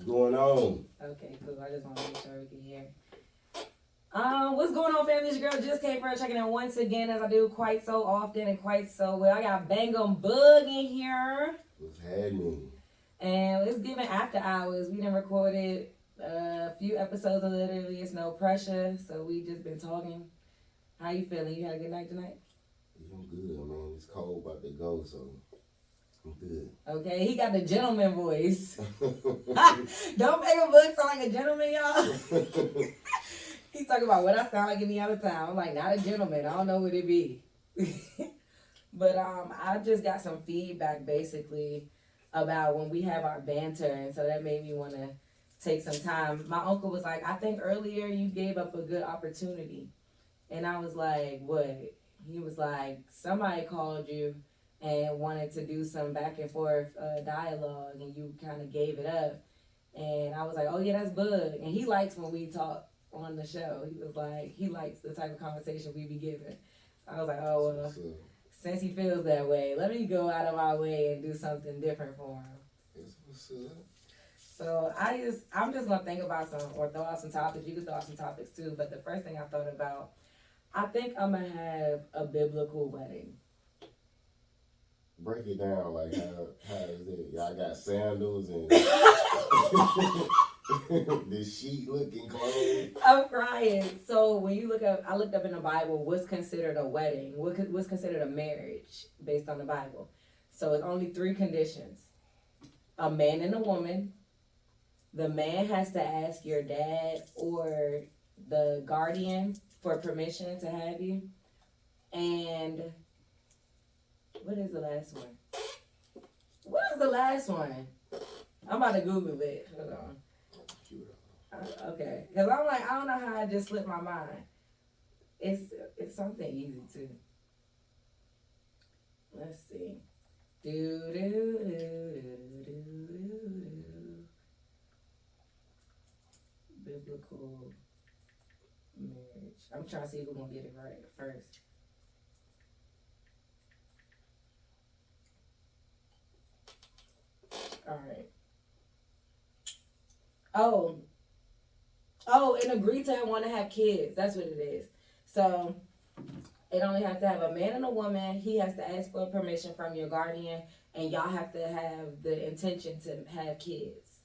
going on? Okay, cool. I just want to make sure we can hear. What's going on, family? This your girl just came for checking in once again, as I do quite so often and quite so well. I got Bangem Bugg in here. What's happening? And it's giving after hours. We done recorded a few episodes of Literally It's No Pressure, so we just been talking. How you feeling? You had a good night tonight? I'm good, man. It's cold about to go, so I'm good. Okay, he got the gentleman voice. Don't make a book sound like a gentleman, y'all. He's talking about what I sound like in the other town. I'm like, not a gentleman. I don't know what it be. But I just got some feedback basically about when we have our banter, and so that made me want to take some time. My uncle was like, I think earlier you gave up a good opportunity. And I was like, what? He was like, somebody called you and wanted to do some back and forth dialogue, and you kind of gave it up. And I was like, oh yeah, that's Bug. And he likes when we talk on the show. He was like, he likes the type of conversation we be giving. I was like, oh well, since he feels that way, let me go out of my way and do something different for him. What's up? So I'm just gonna think about some, or throw out some topics. You can throw out some topics too. But the first thing I thought about, I think I'm gonna have a biblical wedding. Break it down, like how is it? Y'all got sandals and the sheet looking clothes. I'm crying. So when you look up, I looked up in the Bible what's considered a wedding, what's considered a marriage based on the Bible. So it's only 3 conditions: a man and a woman. The man has to ask your dad or the guardian for permission to have you. And what is the last one? What is the last one? I'm about to Google it. Hold on. Okay. Because I'm like, I don't know how I just slipped my mind. It's something easy too. Let's see. Biblical marriage. I'm trying to see who's gonna get it right first. All right. And agree to want to have kids. That's what it is. So it only has to have a man and a woman. He has to ask for permission from your guardian, and y'all have to have the intention to have kids.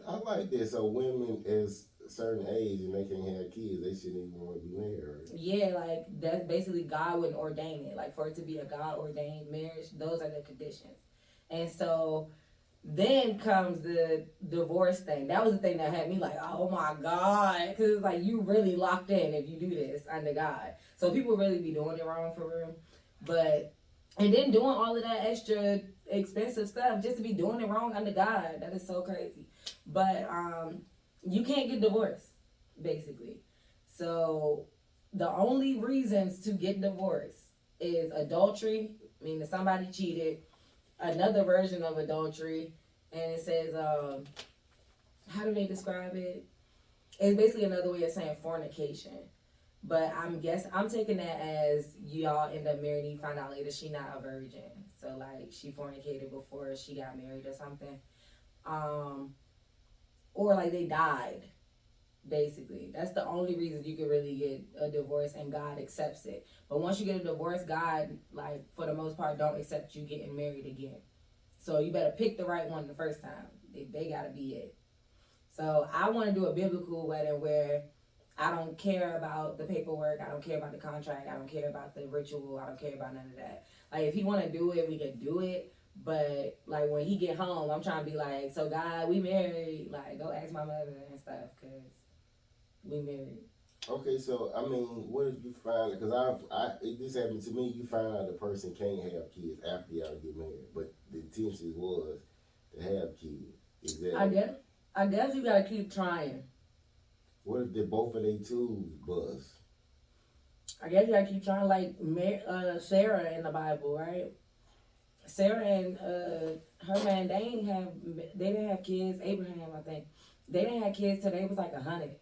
I like that. So women is a certain age and they can't have kids, they shouldn't even want to be married. Right? Yeah, like that's basically God wouldn't ordain it. Like for it to be a God ordained marriage, those are the conditions. And so then comes the divorce thing. That was the thing that had me like, oh my God. Because it's like, you really locked in if you do this under God. So people really be doing it wrong for real. And then doing all of that extra expensive stuff just to be doing it wrong under God. That is so crazy. But you can't get divorced, basically. So the only reasons to get divorced is adultery, meaning somebody cheated, another version of adultery, and it says, how do they describe it? It's basically another way of saying fornication. But I'm taking that as y'all end up married and you find out later she not a virgin. So like she fornicated before she got married or something. Or like they died. Basically, that's the only reason you can really get a divorce, and God accepts it. But once you get a divorce, God, like for the most part, don't accept you getting married again. So you better pick the right one the first time. They gotta be it. So I want to do a biblical wedding where I don't care about the paperwork, I don't care about the contract, I don't care about the ritual, I don't care about none of that. Like if he want to do it, we can do it. But like when he get home, I'm trying to be like, so God, we married. Like go ask my mother and stuff, cause we married. Okay, so I mean, what if you find? Because this happened to me. You find out the person can't have kids after y'all get married, but the intention was to have kids. Is that? I guess you gotta keep trying. What if both of they tubes bust? I guess you gotta keep trying. Like Sarah in the Bible, right? Sarah and her man, they didn't have kids. Abraham, I think, they didn't have kids till they was like 100.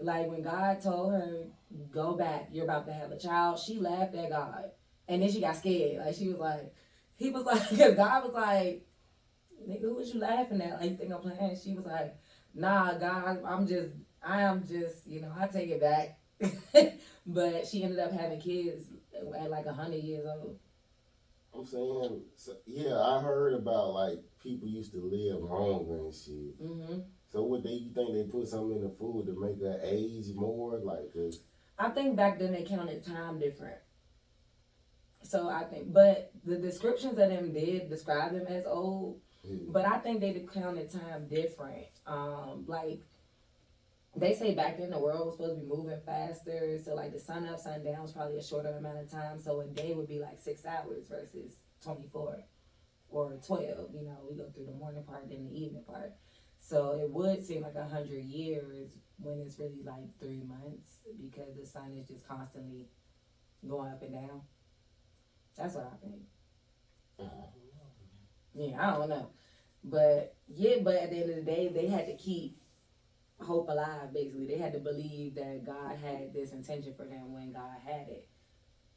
Like when God told her, go back, you're about to have a child, she laughed at God. And then she got scared. Like he was like, because God was like, nigga, what you laughing at? Like, you think I'm playing? She was like, nah, God, I am just, I take it back. But she ended up having kids at like 100 years old. I'm saying, so, yeah, I heard about like people used to live longer and shit. Mm-hmm. So what you think they put something in the food to make her age more? Like, cause I think back then they counted time different. So I think, but the descriptions of them did describe them as old. yeah. But I think they counted time different. Like they say back then the world was supposed to be moving faster, so like the sun up, sun down was probably a shorter amount of time. So a day would be like 6 hours versus 24 or 12. We go through the morning part, then the evening part. So it would seem like 100 years when it's really like 3 months because the sun is just constantly going up and down. That's what I think. Yeah, I don't know. But yeah, but at the end of the day, they had to keep hope alive, basically. They had to believe that God had this intention for them when God had it.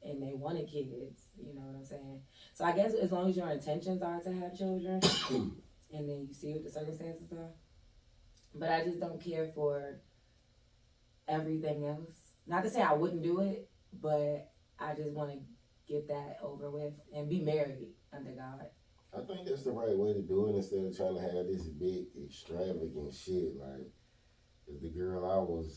And they wanted kids, you know what I'm saying? So I guess as long as your intentions are to have children, and then you see what the circumstances are. But I just don't care for everything else. Not to say I wouldn't do it, but I just want to get that over with and be married under God. I think that's the right way to do it instead of trying to have this big extravagant shit. Like, the girl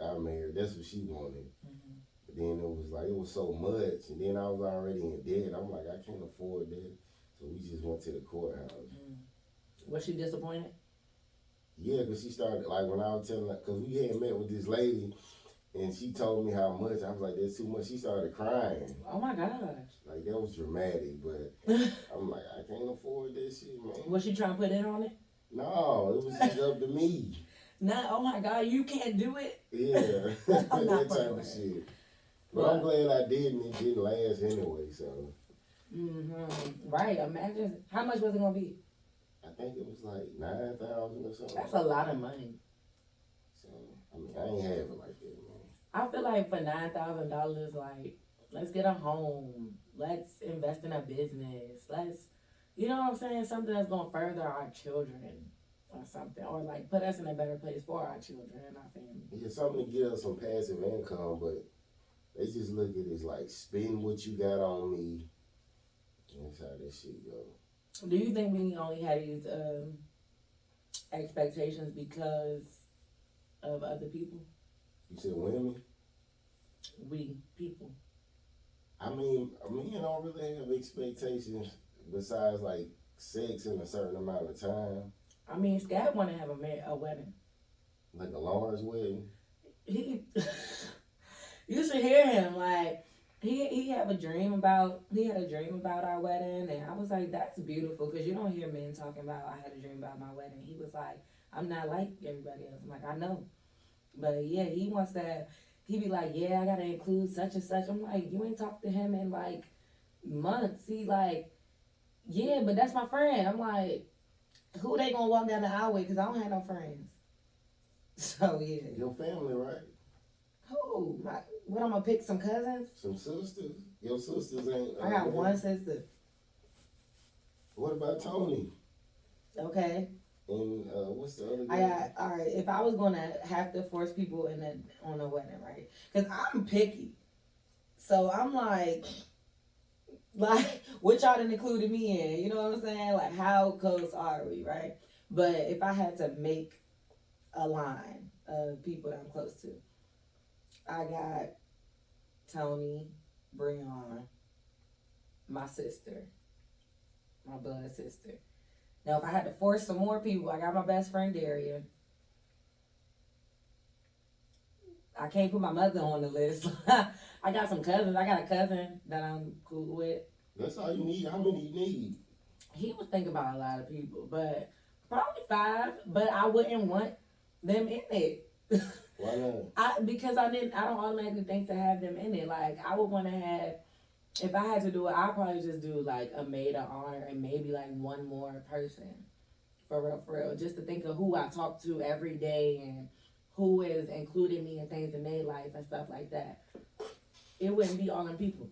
I married, that's what she wanted. Mm-hmm. But then it was so much, and then I was already in debt. I'm like, I can't afford that. So we just went to the courthouse. Was she disappointed? Yeah, because she started, like, when I was telling her, because we had met with this lady, and she told me how much. I was like, that's too much. She started crying. Oh my gosh. Like, that was dramatic, but I'm like, I can't afford this shit, man. Was she trying to put in on it? No, it was just up to me. Nah, oh my God, you can't do it? Yeah, that type of shit. But I'm glad I did, and it didn't last anyway, so. Mm-hmm. Right, imagine, how much was it going to be? I think it was like 9,000 or something. That's a lot of money. So, I mean, I ain't have it like that, man. I feel like for $9,000, like, let's get a home. Let's invest in a business. You know what I'm saying? Something that's going to further our children or something. Or, like, put us in a better place for our children and our family. Yeah, something to give us some passive income, but they just look at it as like, spend what you got on me. That's how that shit go. Do you think we only had these expectations because of other people? You said women? We, people. I mean, men don't really have expectations besides like sex in a certain amount of time. I mean, Scab want to have a wedding. Like a large wedding? You should hear him. Like, he had a dream about our wedding, and I was like, that's beautiful, because you don't hear men talking about, I had a dream about my wedding. He was like, I'm not like everybody else. I'm like, I know. But yeah, he wants that. He be like, yeah, I got to include such and such. I'm like, you ain't talked to him in like months. He like, yeah, but that's my friend. I'm like, who they gonna walk down the aisle with? Because I don't have no friends. So yeah. Your family, right? Who? What, I'm gonna pick some cousins? Some sisters? Your sisters ain't. I got one sister. What about Tony? Okay. And what's the other guy? I got, all right, if I was gonna have to force people on a wedding, right? Because I'm picky. So I'm like, what y'all done included me in? You know what I'm saying? Like, how close are we, right? But if I had to make a line of people that I'm close to, I got Tony, Breon, my sister, my blood sister. Now, if I had to force some more people, I got my best friend, Daria. I can't put my mother on the list. I got some cousins. I got a cousin that I'm cool with. That's all you need. How many you need? He was thinking about a lot of people, but probably 5. But I wouldn't want them in it. Why not? Because I don't automatically think to have them in it. Like, I would want to have, if I had to do it, I'd probably just do like a maid of honor and maybe like one more person. For real. Just to think of who I talk to every day and who is including me in things in their life and stuff like that. It wouldn't be all them people.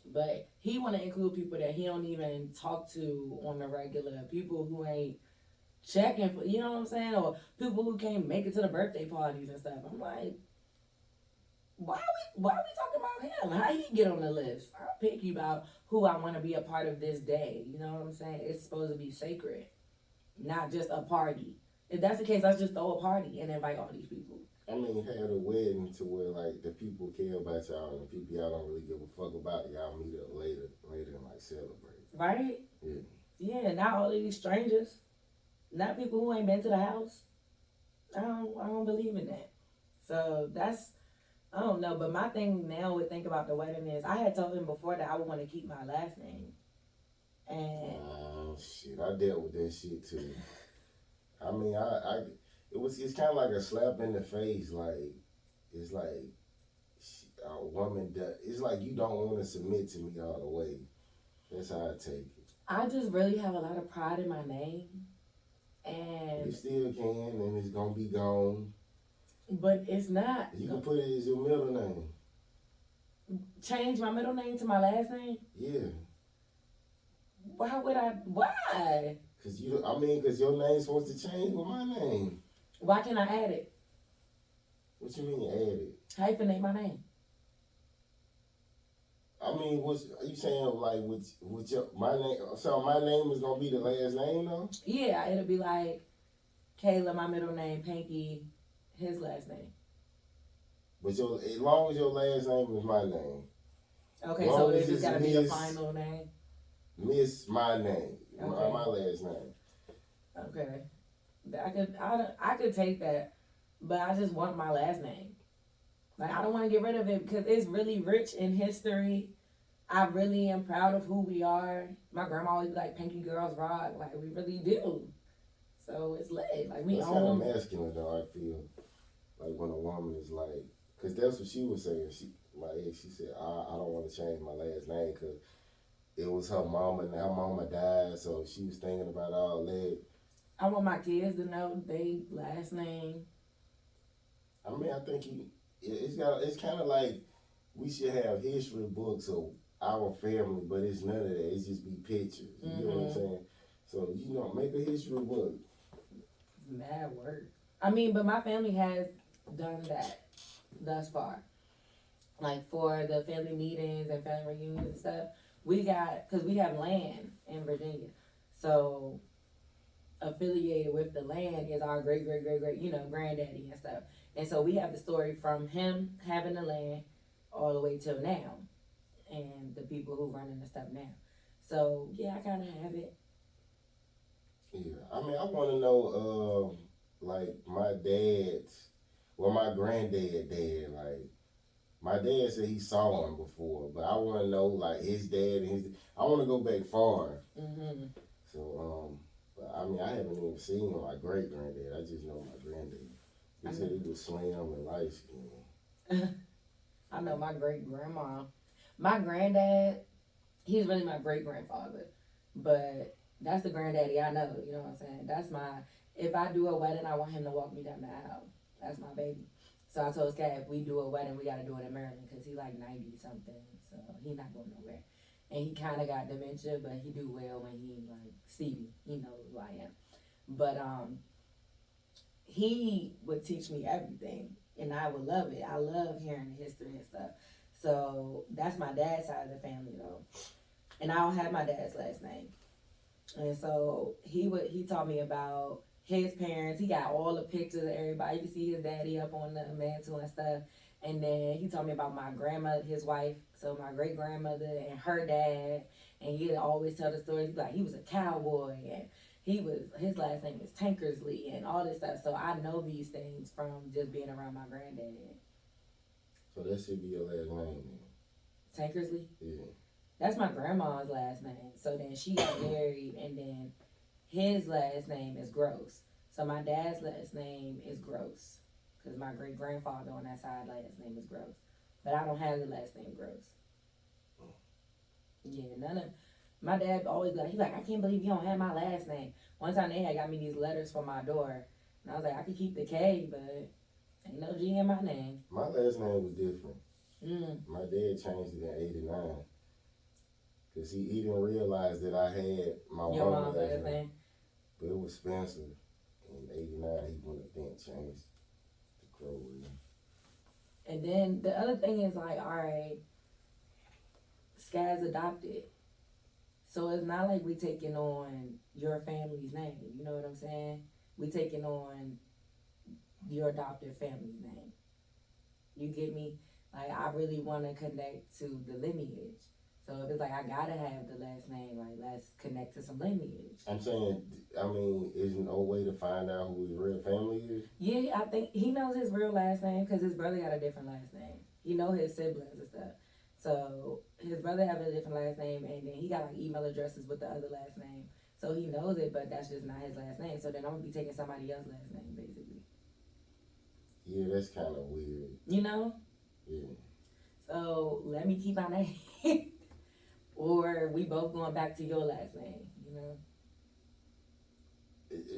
But he want to include people that he don't even talk to on the regular, people who ain't checking for, you know what I'm saying, or people who can't make it to the birthday parties and stuff. I'm like, why are we talking about him? How he get on the list? I'm picky about who I want to be a part of this day. You know what I'm saying? It's supposed to be sacred, not just a party. If that's the case, let's just throw a party and invite all these people. I mean, have a wedding to where like the people care about y'all and the people y'all don't really give a fuck about. Y'all meet up later and like celebrate. Right? Yeah. Yeah, not all of these strangers, not people who ain't been to the house. I don't believe in that. So that's, I don't know. But my thing now with think about the wedding is I had told him before that I would want to keep my last name. And shit, I dealt with that shit too. I mean, it's kind of like a slap in the face. Like, it's like a woman does. It's like you don't want to submit to me all the way. That's how I take it. I just really have a lot of pride in my name, and you still can, and it's gonna be gone. But it's not. You can put it as your middle name. Change my middle name to my last name? Yeah. Why would I? Why? Cause your name's supposed to change with my name. Why can't I add it? What you mean add it? Hyphenate my name. I mean, what you saying? Like with my name? So my name is gonna be the last name though? Yeah, it'll be like Kayla, my middle name, Panky, his last name. But as long as your last name is my name. Okay, so it just gotta be your final name. Miss my name, okay. my last name. Okay, I could take that, but I just want my last name. Like I don't want to get rid of it because it's really rich in history. I really am proud of who we are. My grandma always be like, "Pinky girls rock." Like we really do. So it's lit. Like we That's own. Kind of masculine though. I feel like when a woman is like, because that's what she was saying. She said, I don't want to change my last name because it was her mama and her mama died, so she was thinking about all that. I want my kids to know their last name. I mean, I think it's kind of like we should have history books of our family, but it's none of that. It's just be pictures. You know what I'm saying? So make a history book. Mad work. I mean, but my family has done that thus far. Like for the family meetings and family reunions and stuff, because we have land in Virginia. So affiliated with the land is our great, granddaddy and stuff. And so we have the story from him having the land all the way till now. And the people who running the stuff now. So yeah, I kind of have it. Yeah, I mean, I want to know, like my granddad, like my dad said he saw him before, but I want to know like his dad and I want to go back far. Mm-hmm. So, but I mean, I haven't even seen my great granddad. I just know my granddad. He said he was slim and light skinned. I know my great grandma. My granddad, he's really my great grandfather, but that's the granddaddy I know. You know what I'm saying? If I do a wedding, I want him to walk me down the aisle. That's my baby. So I told Scat, if we do a wedding, we got to do it in Maryland because he like 90 something, so he not going nowhere. And he kind of got dementia, but he do well when he like see me. He knows who I am. But he would teach me everything, and I would love it. I love hearing the history and stuff. So that's my dad's side of the family though, and I don't have my dad's last name. And so he taught me about his parents. He got all the pictures of everybody. You can see his daddy up on the mantle and stuff. And then he told me about my grandmother, his wife, so my great grandmother and her dad. And he'd always tell the stories. He'd be like, he was a cowboy and his last name is Tankersley and all this stuff. So I know these things from just being around my granddad. So that should be your last name then. Tankersley? Yeah. That's my grandma's last name. So then she got married, and then his last name is Gross. So my dad's last name is Gross, because my great grandfather on that side last name is Gross. But I don't have the last name Gross. Yeah, my dad always he's like, I can't believe you don't have my last name. One time they had got me these letters for my door, and I was like, I could keep the K, but ain't no G in my name. My last name was different. My dad changed it in '89. Cause he didn't realize that I had my Your mom's mom's last name. but it was Spencer. In '89, he went up there and changed the Crowley. And then the other thing is like, all right, Skad's adopted. So it's not like we taking on your family's name. You know what I'm saying? We taking on your adopted family's name. You get me? Like I really want to connect to the lineage. So if it's like I gotta have the last name, like let's connect to some lineage. I'm saying, I mean, is no way to find out who his real family is? Yeah, I think he knows his real last name because his brother got a different last name. He know his siblings and stuff. So his brother have a different last name, and then he got like email addresses with the other last name. So he knows it, but that's just not his last name. So then I'm gonna be taking somebody else's last name, basically. Yeah, that's kind of weird. You know? Yeah. So let me keep my name, or we both going back to your last name. You know?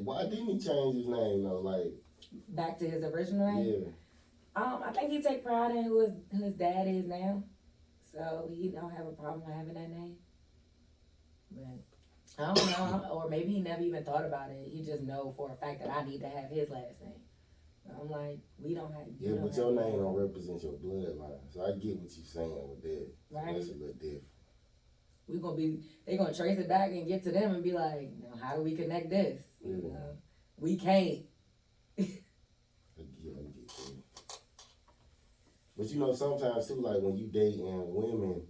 Why didn't he change his name though? Like back to his original name. Yeah. I think he take pride in who his dad is now, so he don't have a problem with having that name. But I don't know, or maybe he never even thought about it. He just know for a fact that I need to have his last name. I'm like, we don't have. Yeah, but your name don't represent your bloodline, so I get what you're saying with that. Right. So that's a little different. They gonna trace it back and get to them and be like, now how do we connect this? Yeah. You know, we can't. I get that. But you know, sometimes too, like when you dating women,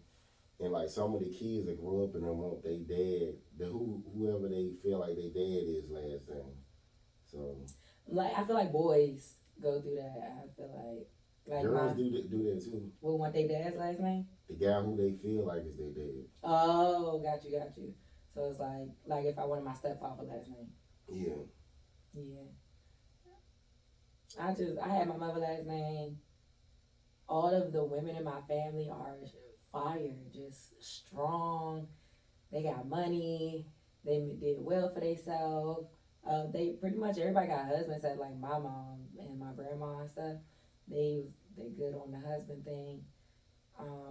and like some of the kids that grow up and they want their dad, whoever they feel like their dad is last name. So. Like I feel like boys go through that. I feel like girls do that too. Will want their dad's last name? The guy who they feel like is their dad. Oh, got you. So it's like if I wanted my stepfather last name. Yeah. Yeah. I had my mother last name. All of the women in my family are fire, just strong. They got money. They did well for themselves. They pretty much everybody got husbands. Except like my mom and my grandma and stuff. They good on the husband thing.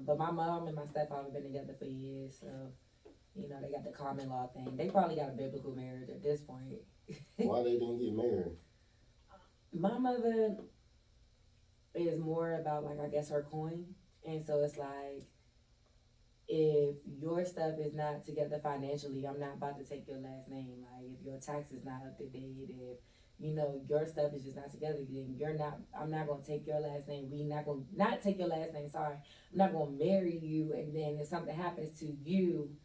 But my mom and my stepfather been together for years, so you know they got the common law thing. They probably got a biblical marriage at this point. Why they didn't get married? My mother is more about like I guess her coin, and so it's like if your stuff is not together financially, I'm not about to take your last name. Like if your tax is not up to date, if you know your stuff is just not together, then I'm not gonna take your last name. We not take your last name. Sorry, I'm not gonna marry you, and then if something happens to you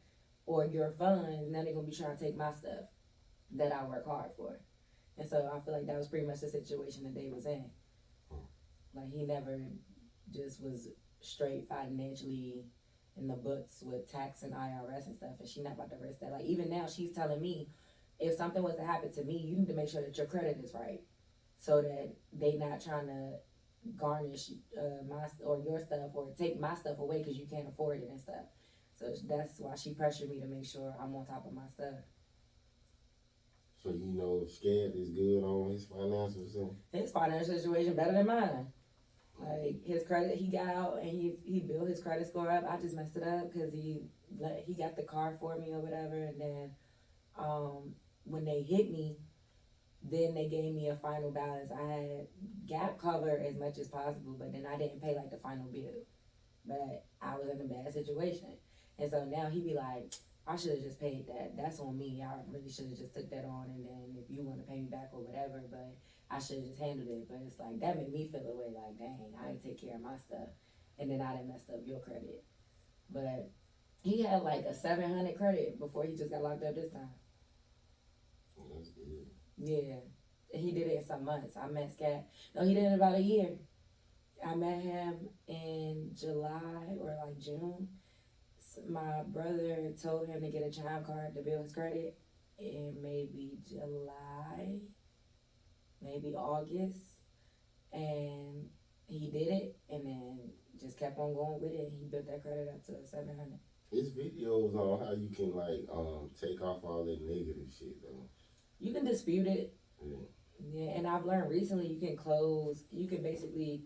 or your funds, now they're gonna be trying to take my stuff that I work hard for. And so I feel like that was pretty much the situation that they was in. Like he never just was straight financially in the books with tax and IRS and stuff, and she not about to risk that. Like even now, she's telling me, if something was to happen to me, you need to make sure that your credit is right, so that they not trying to garnish my or your stuff or take my stuff away because you can't afford it and stuff. So that's why she pressured me to make sure I'm on top of my stuff. So you know, Skad is good on his financial. His financial situation better than mine. Like his credit, he got out and he built his credit score up. I just messed it up because he got the car for me or whatever, and then when they hit me, then they gave me a final balance. I had gap cover as much as possible, but then I didn't pay like the final bill. But I was in a bad situation, and so now he be like, I should have just paid that. That's on me. I really should have just took that on, and then if you want to pay me back or whatever, but I should have just handled it. But it's like that made me feel away. Like, dang, I didn't take care of my stuff, and then I done messed up your credit. But he had like a 700 credit before he just got locked up this time. That's good. Yeah, he did it in some months. I met Scat. No, he did it in about a year. I met him in July or like June. My brother told him to get a chime card to build his credit in maybe July, maybe August, and he did it, and then just kept on going with it. He built that credit up to 700. It's videos on how you can like take off all that negative shit though. You can dispute it. Yeah. Yeah, and I've learned recently you can basically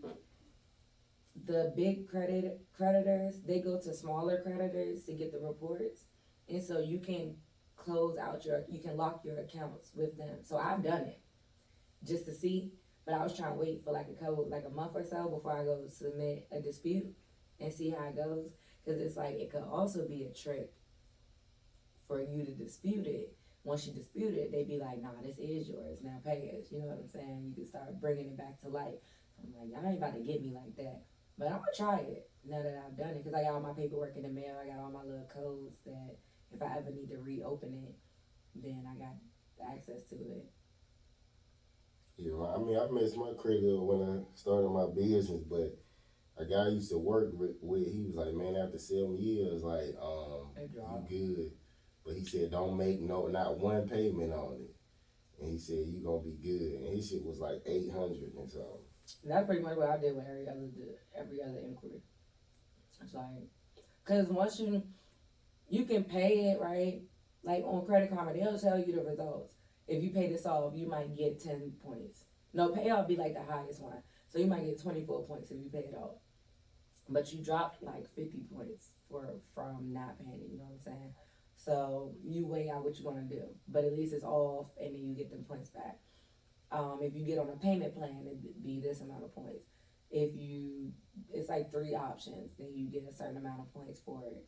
the big creditors, they go to smaller creditors to get the reports, and so you can you can lock your accounts with them. So I've done it just to see, but I was trying to wait for like a month or so before I go submit a dispute and see how it goes, because it's like it could also be a trick for you to dispute it. Once you dispute it, they be like, nah, this is yours, now pay us. You know what I'm saying? You can start bringing it back to life. I'm like, y'all ain't about to get me like that. But I'm gonna try it now that I've done it, because I got all my paperwork in the mail. I got all my little codes that if I ever need to reopen it, then I got access to it. Yeah, I mean, I messed my credit up when I started my business, but a guy I used to work with, he was like, man, after 7 years, like, you good. But he said, don't make not one payment on it. And he said, you gonna be good. And his shit was like 800 and something. That's pretty much what I did with every other inquiry. It's like, cause once you can pay it, right? Like on Credit Karma, they'll tell you the results. If you pay this off, you might get 10 points. No, payoff be like the highest one. So you might get 24 points if you pay it off. But you dropped like 50 points from not paying it, you know what I'm saying? So you weigh out what you're gonna do. But at least it's off and then you get them points back. If you get on a payment plan, it'd be this amount of points. It's like 3 options, then you get a certain amount of points for it,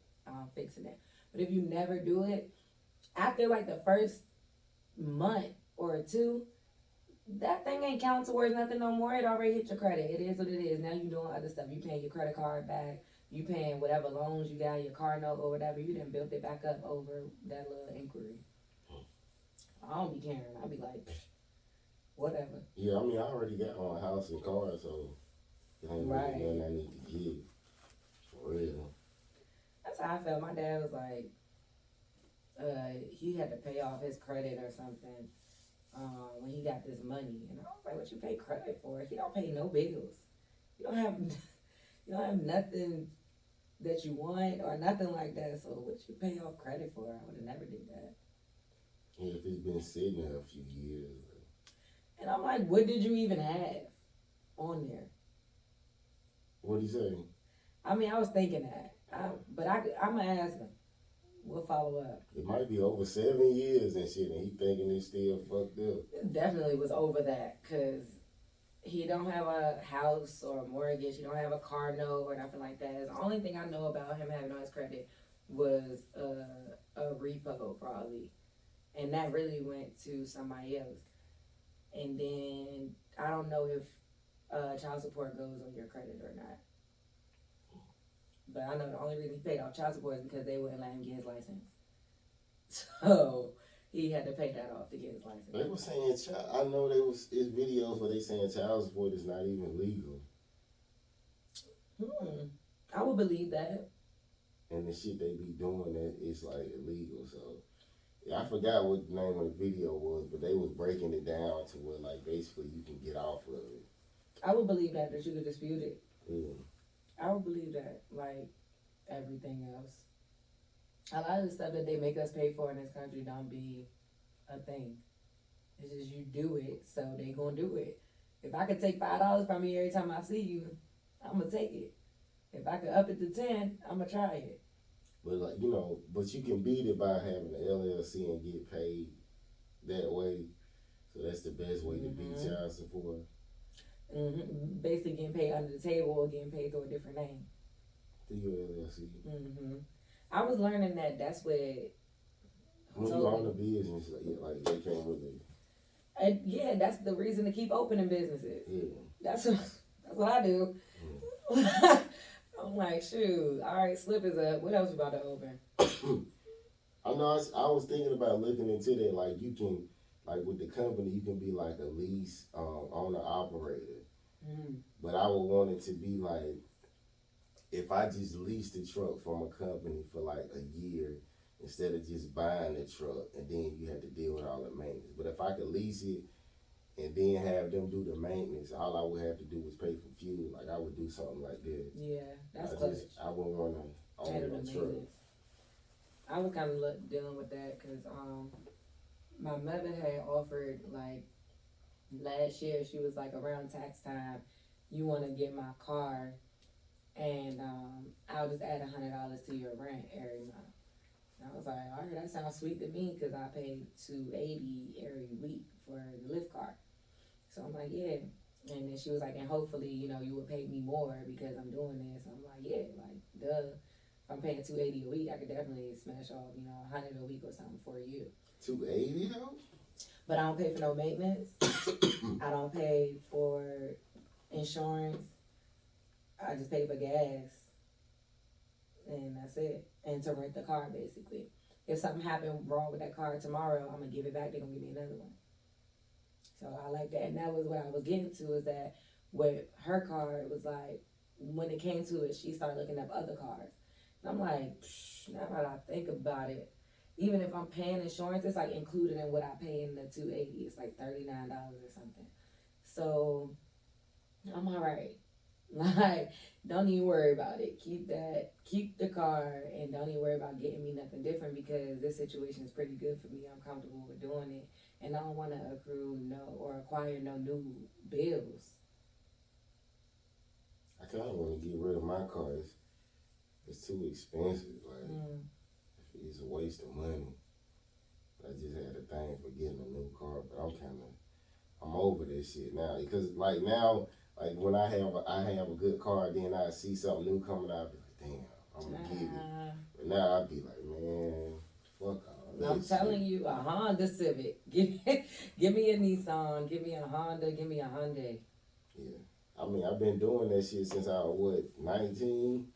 fixing it. But if you never do it, after like the first month or 2, that thing ain't counting towards nothing no more. It already hit your credit. It is what it is. Now you doing other stuff. You paying your credit card back. You paying whatever loans you got, your car note or whatever. You done built it back up over that little inquiry. I don't be caring. I be like, whatever. Yeah, I mean, I already got my house and car, so it ain't really nothing I need to get. For real. That's how I felt. My dad was like, he had to pay off his credit or something when he got this money. And I was like, what you pay credit for? He don't pay no bills. You don't have nothing that you want or nothing like that. So what you pay off credit for? I would have never did that. Yeah, if it's been sitting there a few years. And I'm like, what did you even have on there? What'd he say? I mean, I was thinking that. But I'm going to ask him. We'll follow up. It might be over 7 years and shit, and he thinking it's still fucked up. It definitely was over that, because he don't have a house or a mortgage. He don't have a car note or nothing like that. The only thing I know about him having on his credit was a repo, probably. And that really went to somebody else. And then I don't know if child support goes on your credit or not. But I know the only reason he paid off child support is because they wouldn't let him get his license. So he had to pay that off to get his license. They were saying, I know it's videos where they saying child support is not even legal. I would believe that. And the shit they be doing, that it's like illegal. So yeah, I forgot what the name of the video was, but they was breaking it down to where like basically you can get off of it. I would believe that you could dispute it. Yeah. I would believe that, like everything else. A lot of the stuff that they make us pay for in this country don't be a thing. It's just you do it, so they gonna do it. If I could take $5 from you every time I see you, I'm gonna take it. If I could up it to 10, I'm gonna try it. But like but you can beat it by having an LLC and get paid that way. So that's the best way to beat child support. Basically getting paid under the table or getting paid through a different name. Through your LLC. I was learning that's what. When you own a business, like they can't really. And yeah, that's the reason to keep opening businesses. Yeah. That's what I do. I'm like, shoot, all right, slip is up. What else you about to open? I know. I was thinking about looking into that. Like you can, like with the company, you can be like a lease owner operator. But I would want it to be like, if I just lease the truck from a company for like a year, instead of just buying the truck and then you have to deal with all the maintenance. But if I could lease it and then have them do the maintenance, all I would have to do was pay for fuel. Like I would do something like that. Yeah, that's clutch. I wouldn't want to own a truck. I was kind of dealing with that because my mother had offered, like, last year, she was like, around tax time, you want to get my car and I'll just add $100 to your rent every month. And I was like, all right, that sounds sweet to me because I paid $280 every week for the Lyft card. So I'm like, yeah. And then she was like, and hopefully, you know, you would pay me more because I'm doing this. I'm like, yeah, like, duh. If I'm paying $280 a week, I could definitely smash off, you know, $100 a week or something for you. $280 though? But I don't pay for no maintenance. I don't pay for insurance. I just pay for gas. And that's it. And to rent the car, basically. If something happened wrong with that car tomorrow, I'm going to give it back. They're going to give me another one. So I like that. And that was what I was getting to, is that with her car, it was like, when it came to it, she started looking up other cars. And I'm like, now that I think about it, even if I'm paying insurance, it's like included in what I pay in the $280. It's like $39 or something. So I'm all right. Like, don't even worry about it. Keep the car, and don't even worry about getting me nothing different because this situation is pretty good for me. I'm comfortable with doing it, and I don't want to acquire no new bills. I kind of want to get rid of my car. It's too expensive. Like, it's a waste of money. I just had a thing for getting a new car, but I'm over this shit now. Because like now, like when I have a good car, then I see something new coming out, I be like, damn, I'm gonna get it. But now I be like, man, fuck all that. I'm telling you, a Honda Civic. Give me a Nissan. Give me a Honda. Give me a Hyundai. Yeah. I mean, I've been doing that shit since I was, 19?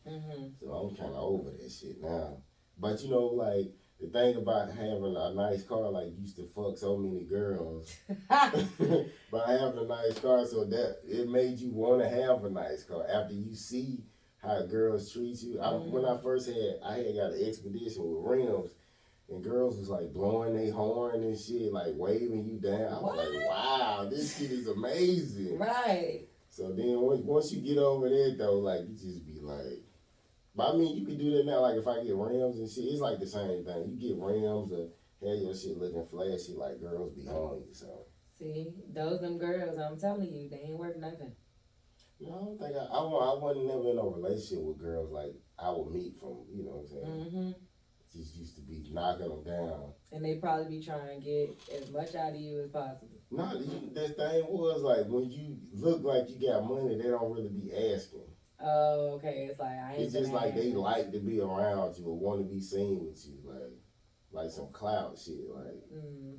So I'm kind of over that shit now. But you know, like, the thing about having a nice car, like, used to fuck so many girls. By having a nice car, so that it made you want to have a nice car. After you see how girls treat you. When I had got an Expedition with rims, and girls was like blowing their horn and shit, like waving you down. I was like, wow, this shit is amazing. Right. So then once you get over there, though, like, you just be like, but I mean, you can do that now. Like, if I get rims and shit, it's like the same thing. You get rims or have your shit looking flashy, like girls be on you, so. See, them girls, I'm telling you, they ain't worth nothing. No, I don't think I wasn't never in a relationship with girls like I would meet from, you know what I'm saying? Just used to be knocking them down. And they probably be trying to get as much out of you as possible. No, the thing was, like, when you look like you got money, they don't really be asking. Oh, okay. It's like, it's just like they like to be around you or want to be seen with you, like some clout shit, like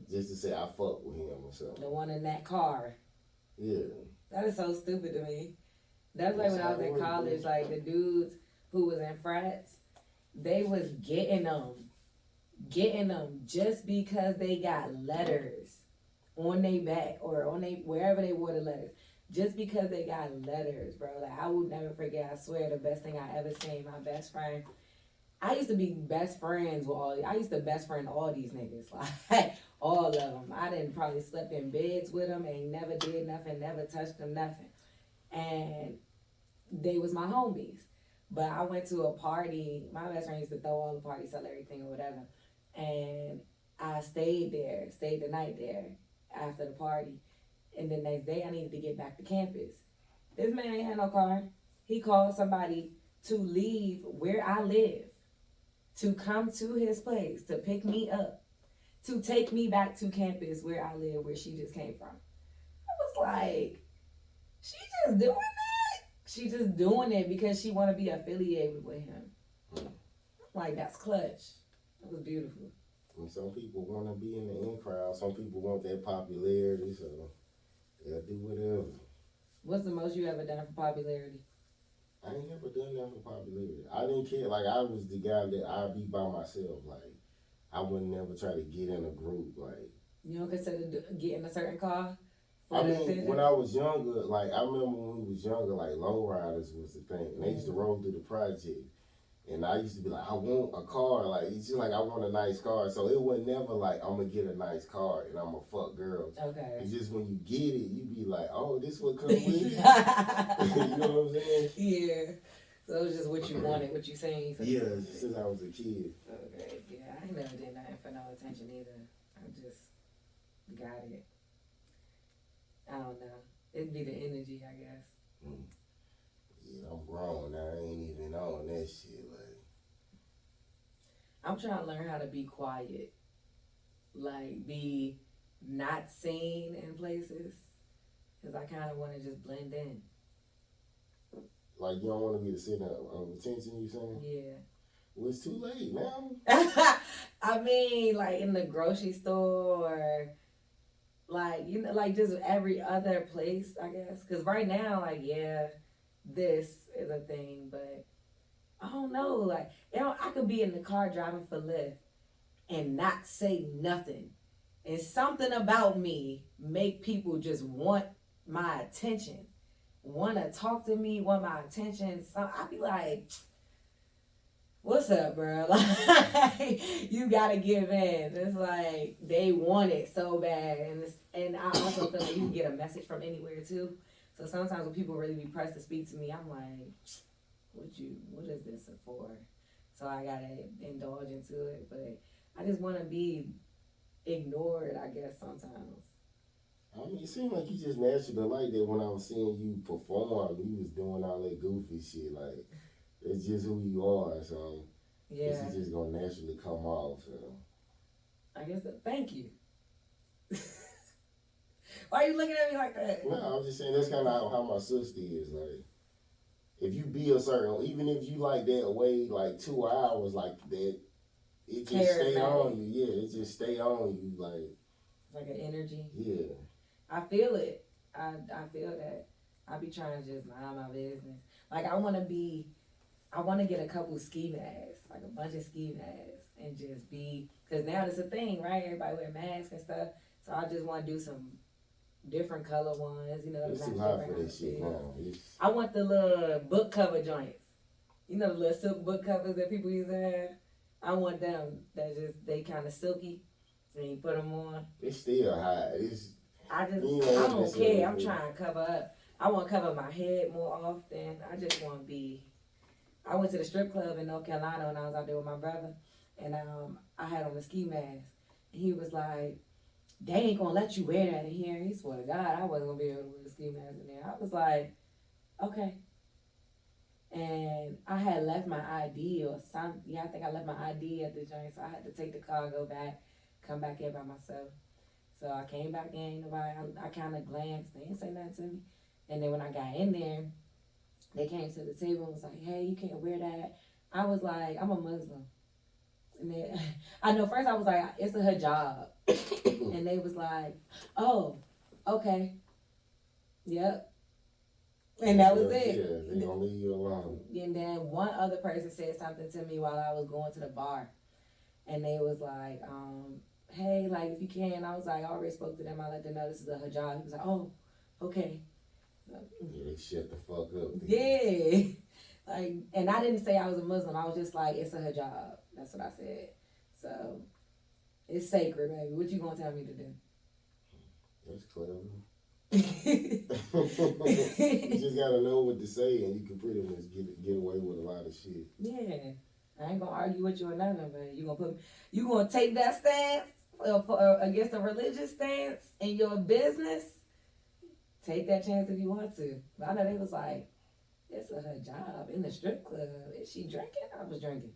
just to say I fuck with him or something. The one in that car. Yeah. That is so stupid to me. That's like when I was in college, like the dudes who was in frats, they was getting them just because they got letters on their back or on wherever they wore the letters. Just because they got letters, bro. Like, I will never forget, I swear, the best thing I ever seen, my best friend. I used to be best friends with I used to best friend all these niggas. Like, all of them. I didn't probably slept in beds with them, ain't never did nothing, never touched them, nothing. And they was my homies. But I went to a party. My best friend used to throw all the parties, sell everything or whatever. And I stayed the night there after the party. And the next day, I needed to get back to campus. This man ain't had no car. He called somebody to leave where I live, to come to his place, to pick me up, to take me back to campus where I live, where she just came from. I was like, she just doing that? She just doing it because she want to be affiliated with him. Like, that's clutch. That was beautiful. And some people want to be in the in crowd. Some people want that popularity, so they'll do whatever. What's the most you ever done for popularity? I ain't never done that for popularity. I didn't care. Like, I was the guy that I'd be by myself. Like, I would never try to get in a group. Like, you don't consider getting a certain car? I mean, when I was younger, like, I remember when we was younger, like, lowriders was the thing. And they used to roll through the project. And I used to be like, I want a car. Like, it's just like I want a nice car. So it was never like, I'm going to get a nice car and I'm going to fuck girls. Okay. It's just when you get it, you be like, oh, this what come with it? You know what I'm saying? Yeah. So it was just what you wanted, what you saying. Yeah, since I was a kid. Okay. Yeah, I ain't never did nothing for no attention either. I just got it. I don't know. It'd be the energy, I guess. shit, I'm grown now. I ain't even on that shit. Like, I'm trying to learn how to be quiet, like be not seen in places, because I kind of want to just blend in. like you don't want to be the center of attention. You saying? Yeah. Well, it's too late now. I mean, like in the grocery store, or like like just every other place, I guess. Because right now, like yeah, this is a thing, but I don't know. Like I could be in the car driving for Lyft and not say nothing, and something about me make people just want my attention, want to talk to me, want my attention. So I be like, what's up, bro? Like, you gotta give in. It's like they want it so bad, and I also feel like you can get a message from anywhere too. So sometimes when people really be pressed to speak to me, I'm like, what is this for? So I gotta indulge into it, but I just want to be ignored, I guess sometimes. I mean, it seemed like you just naturally like that when I was seeing you perform. You was doing all that goofy shit. Like, it's just who you are. So, Yeah. this is just going to naturally come off. So. I guess thank you. Why are you looking at me like that? No, I'm just saying that's kind of how my sister is. Like, if you be a certain, even if you like that way, like 2 hours, like that, it just stay on you. Yeah, it just stay on you. Like an energy. Yeah. I feel it. I feel that. I be trying to just mind my business. Like I want to get a couple ski masks, like a bunch of ski masks, and just be, because now it's a thing, right? Everybody wear masks and stuff. So I just want to do some different color ones, It's too hot for this shit now. I want the little book cover joints. The little silk book covers that people used to have. I want them that they kind of silky, and you put them on. It's still hot. I don't care. I'm trying to cover up. I want to cover my head more often. I just want to be. I went to the strip club in North Carolina when I was out there with my brother, and I had on a ski mask. And he was like, "They ain't gonna let you wear that in here." He swore to God I wasn't gonna be able to wear a ski mask in there. I was like, "Okay." And I had left my ID or something. Yeah, I think I left my ID at the joint, so I had to take the car, go back, come back in by myself. So I came back in, I kind of glanced, they didn't say nothing to me. And then when I got in there, they came to the table and was like, "Hey, you can't wear that." I was like, "I'm a Muslim." And then, I know first I was like, "It's a hijab." And they was like, "Oh, okay. Yep." And that was it. Yeah, they gonna leave you alone. And then one other person said something to me while I was going to the bar. And they was like, "Hey, like if you can." I was like, I already spoke to them. I let them know this is a hijab. He was like, "Oh, okay." Yeah, they shut the fuck up. Yeah. Like, and I didn't say I was a Muslim. I was just like, it's a hijab. That's what I said. So, it's sacred, baby. What you gonna tell me to do? That's clever. You just gotta know what to say, and you can pretty much get away with a lot of shit. Yeah, I ain't gonna argue with you or nothing, but you gonna take that stance against a religious stance in your business. Take that chance if you want to. But I know they was like, it's a hijab in the strip club. Is she drinking? I was drinking.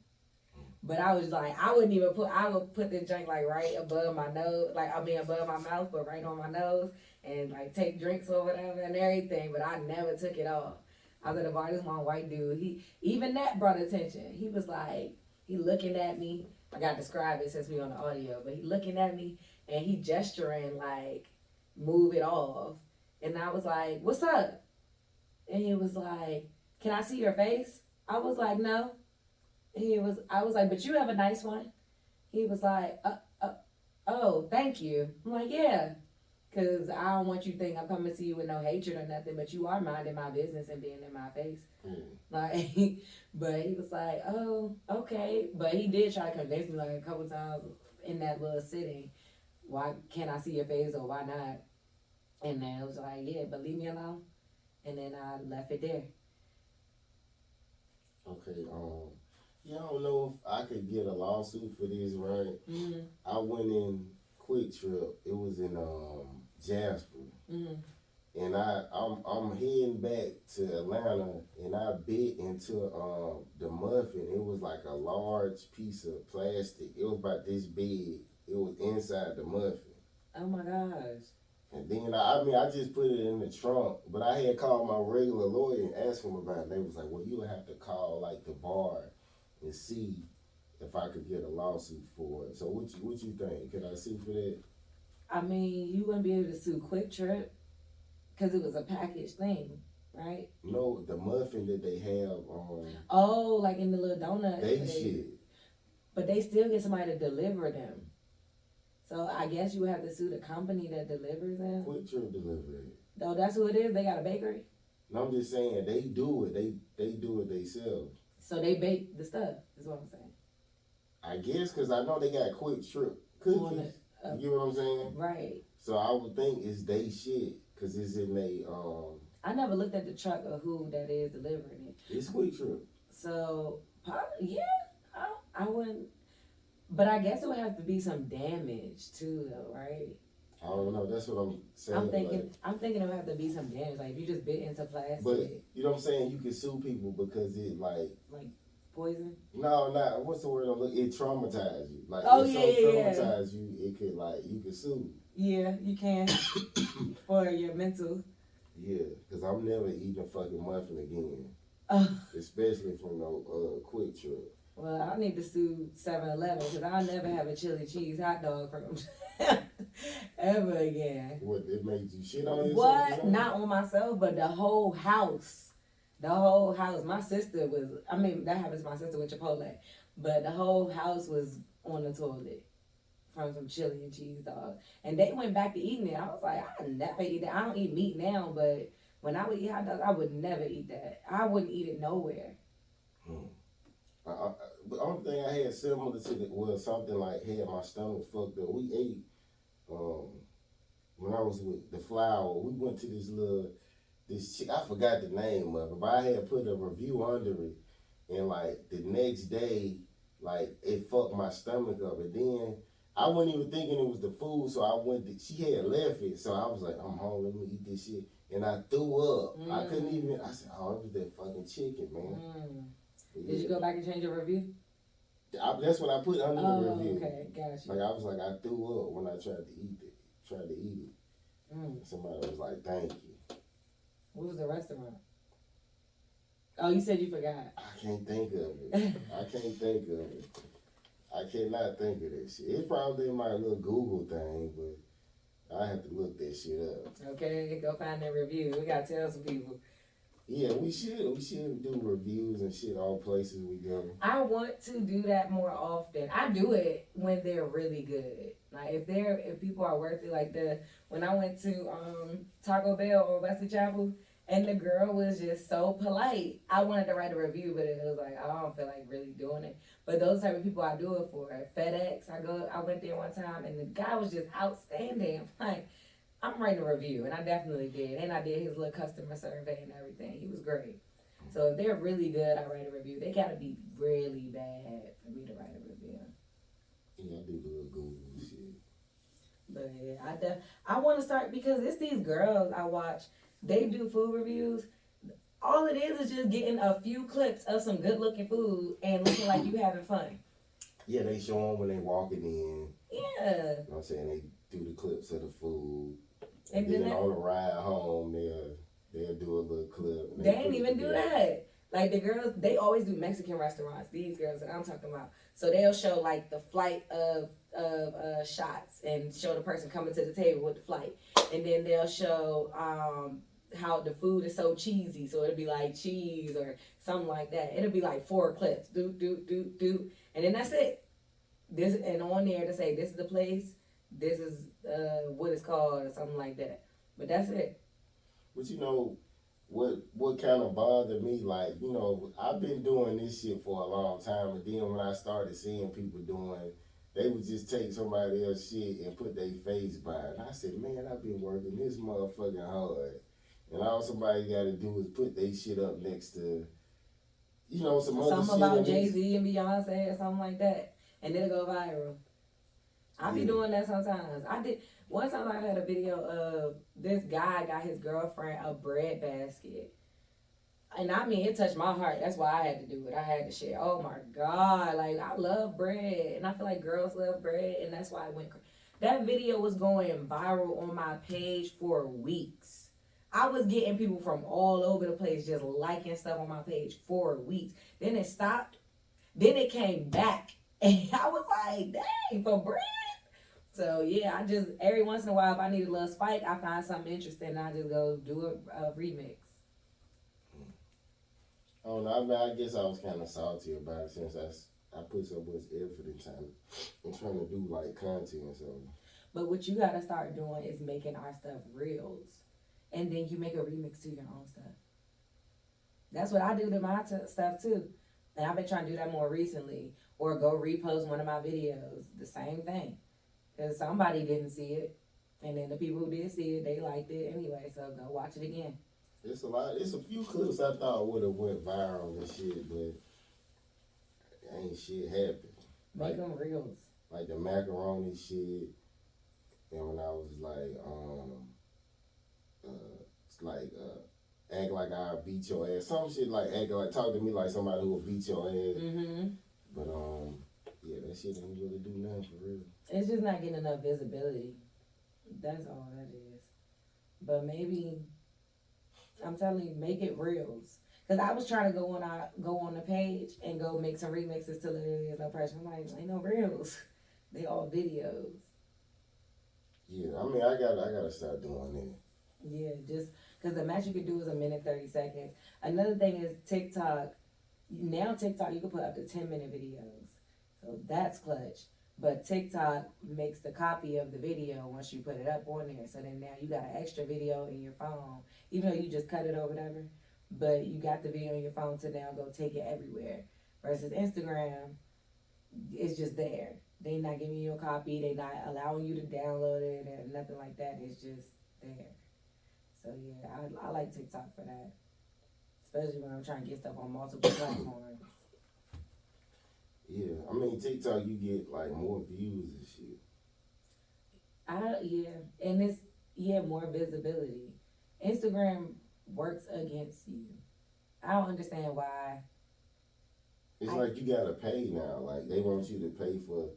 But I was like, I would put the drink like right above my nose, above my mouth, but right on my nose, and like take drinks or whatever and everything. But I never took it off. I was at the bar, this one white dude, even that brought attention. He was like, he looking at me. I gotta describe it since we on the audio, but he looking at me and he gesturing like, move it off. And I was like, "What's up?" And he was like, "Can I see your face?" I was like, "No." I was like, "But you have a nice one." He was like, "Oh, thank you." I'm like, "Yeah, because I don't want you to think I'm coming to you with no hatred or nothing, but you are minding my business and being in my face." Like, but he was like, "Oh, okay." But he did try to convince me like a couple times in that little sitting, "Why can't I see your face or why not?" And then I was like, "Yeah, but leave me alone." And then I left it there. Okay, yeah, I don't know if I could get a lawsuit for this, right? Mm-hmm. I went in Quick Trip. It was in Jasper. Mm-hmm. and I'm heading back to Atlanta, and I bit into the muffin. It was like a large piece of plastic. It was about this big. It was inside the muffin. Oh my gosh. And then I just put it in the trunk, but I had called my regular lawyer and asked him about it. They was like, well, you would have to call like the bar and see if I could get a lawsuit for it. So what you think? Could I sue for that? I mean, you wouldn't be able to sue Quick Trip because it was a packaged thing, right? No, the muffin that they have on. Oh, like in the little donut. They shit. But they still get somebody to deliver them. So I guess you would have to sue the company that delivers them. Quick Trip delivery. Oh, that's who it is? They got a bakery? No, I'm just saying they do it. They do it themselves. So they bake the stuff, is what I'm saying. I guess because I know they got Quick Trip cookies. You get what I'm saying? Right. So I would think it's they shit because it's in they I never looked at the truck of who that is delivering it. It's Quick Trip. So yeah, I wouldn't. But I guess it would have to be some damage too, though, right? I don't know. That's what I'm saying. I'm thinking it would have to be some damage. Like if you just bit into plastic. But you know what I'm saying? You can sue people because it like poison. No, not what's the word I'm looking. It traumatized you. Like traumatized you. It could you could sue. Yeah, you can for your mental. Yeah, because I'm never eating a fucking muffin again. Especially from no Quick Trip. Well, I need to sue 7-Eleven because I'll never have a chili cheese hot dog from them ever again. What, it made you shit on yourself? What? Not on myself, but the whole house. The whole house. My sister was, that happens to my sister with Chipotle, but the whole house was on the toilet from some chili and cheese dog. And they went back to eating it. I was like, I never eat that. I don't eat meat now, but when I would eat hot dogs, I would never eat that. I wouldn't eat it nowhere. The only thing I had similar to it was something like had my stomach fucked up. We ate when I was with the flour. We went to this chick. I forgot the name of it, but I had put a review under it, and like the next day, like it fucked my stomach up, and then I wasn't even thinking it was the food, so I went. She had left it, so I was like, I'm home. Let me eat this shit, and I threw up. I couldn't even. I said, oh, it was that fucking chicken, man. Yeah. Did you go back and change your review? That's what I put under the review. Okay, gotcha. Like I was like, I threw up when I tried to eat it. Somebody was like, thank you. What was the restaurant? Oh, you said you forgot. I can't think of it. I cannot think of that shit. It's probably in my little Google thing, but I have to look that shit up. Okay, go find that review. We gotta tell some people. Yeah, we should do reviews and shit all places we go. I want to do that more often. I do it when they're really good. Like if people are worth it. Like when I went to Taco Bell or Wesley Chapel and the girl was just so polite. I wanted to write a review, but it was like I don't feel like really doing it. But those type of people I do it for. At FedEx, I went there one time and the guy was just outstanding. Like I'm writing a review, and I definitely did. And I did his little customer survey and everything. He was great. So if they're really good, I write a review. They gotta be really bad for me to write a review. Yeah, I do the little Google shit. But yeah, I want to start because it's these girls I watch. They do food reviews. All it is just getting a few clips of some good looking food and looking like you having fun. Yeah, they show them when they walking in. Yeah. You know what I'm saying? They do the clips of the food. And then on the ride home, they'll do a little clip. They ain't even do that. Like the girls, they always do Mexican restaurants. These girls that I'm talking about. So they'll show like the flight of shots and show the person coming to the table with the flight, and then they'll show how the food is so cheesy. So it'll be like cheese or something like that. It'll be like 4 clips, do, and then that's it. This and on there to say this is the place. This is what it's called or something like that. But that's it. But you know, what kind of bothered me, like, you know, I've been doing this shit for a long time, and then when I started seeing people doing, they would just take somebody else's shit and put their face by it. And I said, man, I've been working this motherfucking hard. And all somebody got to do is put their shit up next to, you know, some other shit. Something about Jay-Z and Beyonce or something like that. And it'll go viral. I be doing that sometimes. One time I had a video of this guy got his girlfriend a bread basket. And I mean, it touched my heart. That's why I had to do it. I had to share. Oh my God. Like, I love bread. And I feel like girls love bread. And that's why I went. That video was going viral on my page for weeks. I was getting people from all over the place just liking stuff on my page for weeks. Then it stopped. Then it came back. And I was like, dang, for bread? So yeah, I just, every once in a while, if I need a little spike, I find something interesting and I just go do a remix. Oh no, I mean, I guess I was kind of salty about it since I put so much effort in trying to do like content. So, but what you gotta start doing is making our stuff reels, and then you make a remix to your own stuff. That's what I do to my stuff too, and I've been trying to do that more recently. Or go repost one of my videos, the same thing, because somebody didn't see it, and then the people who did see it, they liked it anyway. So go watch it again. it's a lot. It's a few clips I thought would have went viral and shit, but ain't shit happened. Make them reels. Like the macaroni shit, and when I was like, it's like act like I beat your ass, some shit like act like talk to me like somebody who will beat your ass. Mm-hmm. But yeah, that shit ain't really do nothing for real. It's just not getting enough visibility. That's all that is. But maybe I'm telling you, make it reels. Cause I was trying to go on the page and go make some remixes to literally no pressure. I'm like, ain't no reels. They all videos. Yeah, I mean, I gotta start doing that. Yeah, just cause the max you can do is 1:30. Another thing is TikTok. Now TikTok, you can put up to 10-minute videos. So that's clutch. But TikTok makes the copy of the video once you put it up on there. So then now you got an extra video in your phone, even though you just cut it or whatever. But you got the video in your phone to now go take it everywhere. Versus Instagram, it's just there. They not giving you a copy. They not allowing you to download it or nothing like that. It's just there. So yeah, I like TikTok for that. Especially when I'm trying to get stuff on multiple platforms. Yeah, I mean TikTok, you get like more views and shit. And it's more visibility. Instagram works against you. I don't understand why. It's like you gotta pay now. Like they want you to pay for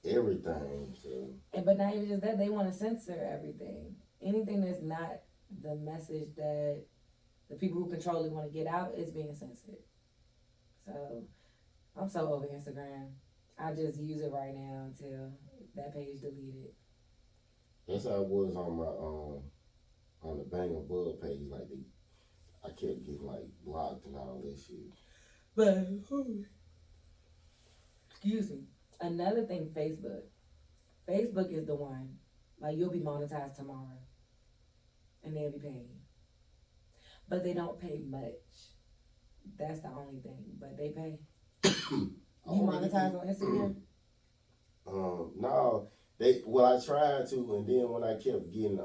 everything. So. But not even just that, they want to censor everything. Anything that's not the message that the people who control it want to get out is being censored. So I'm so over Instagram. I just use it right now until that page deleted. That's how it was on my on the Bangem Bugg page. Like I kept getting like blocked and all that shit. But excuse me. Another thing, Facebook. Facebook is the one. Like you'll be monetized tomorrow, and they'll be paying you. But they don't pay much. That's the only thing. But they pay. You monetize on Instagram? No. I tried to, and then when I kept getting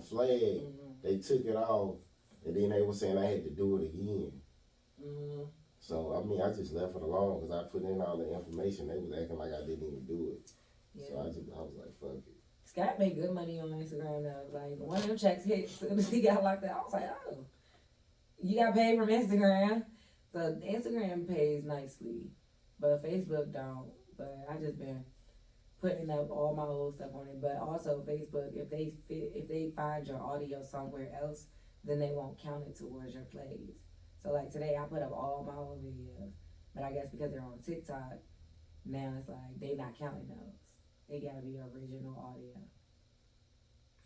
flagged, they took it off, and then they were saying I had to do it again. Mm-hmm. So I mean, I just left it alone because I put in all the information. They was acting like I didn't even do it. Yeah. So I was like, fuck it. Scott made good money on Instagram though. Like one of them checks hit as soon as he got locked out. I was like, oh, you got paid from Instagram. So Instagram pays nicely, but Facebook don't. But I just been putting up all my old stuff on it. But also Facebook, if they find your audio somewhere else, then they won't count it towards your plays. So like today, I put up all my old videos, but I guess because they're on TikTok, now it's like they not counting those. They gotta be original audio.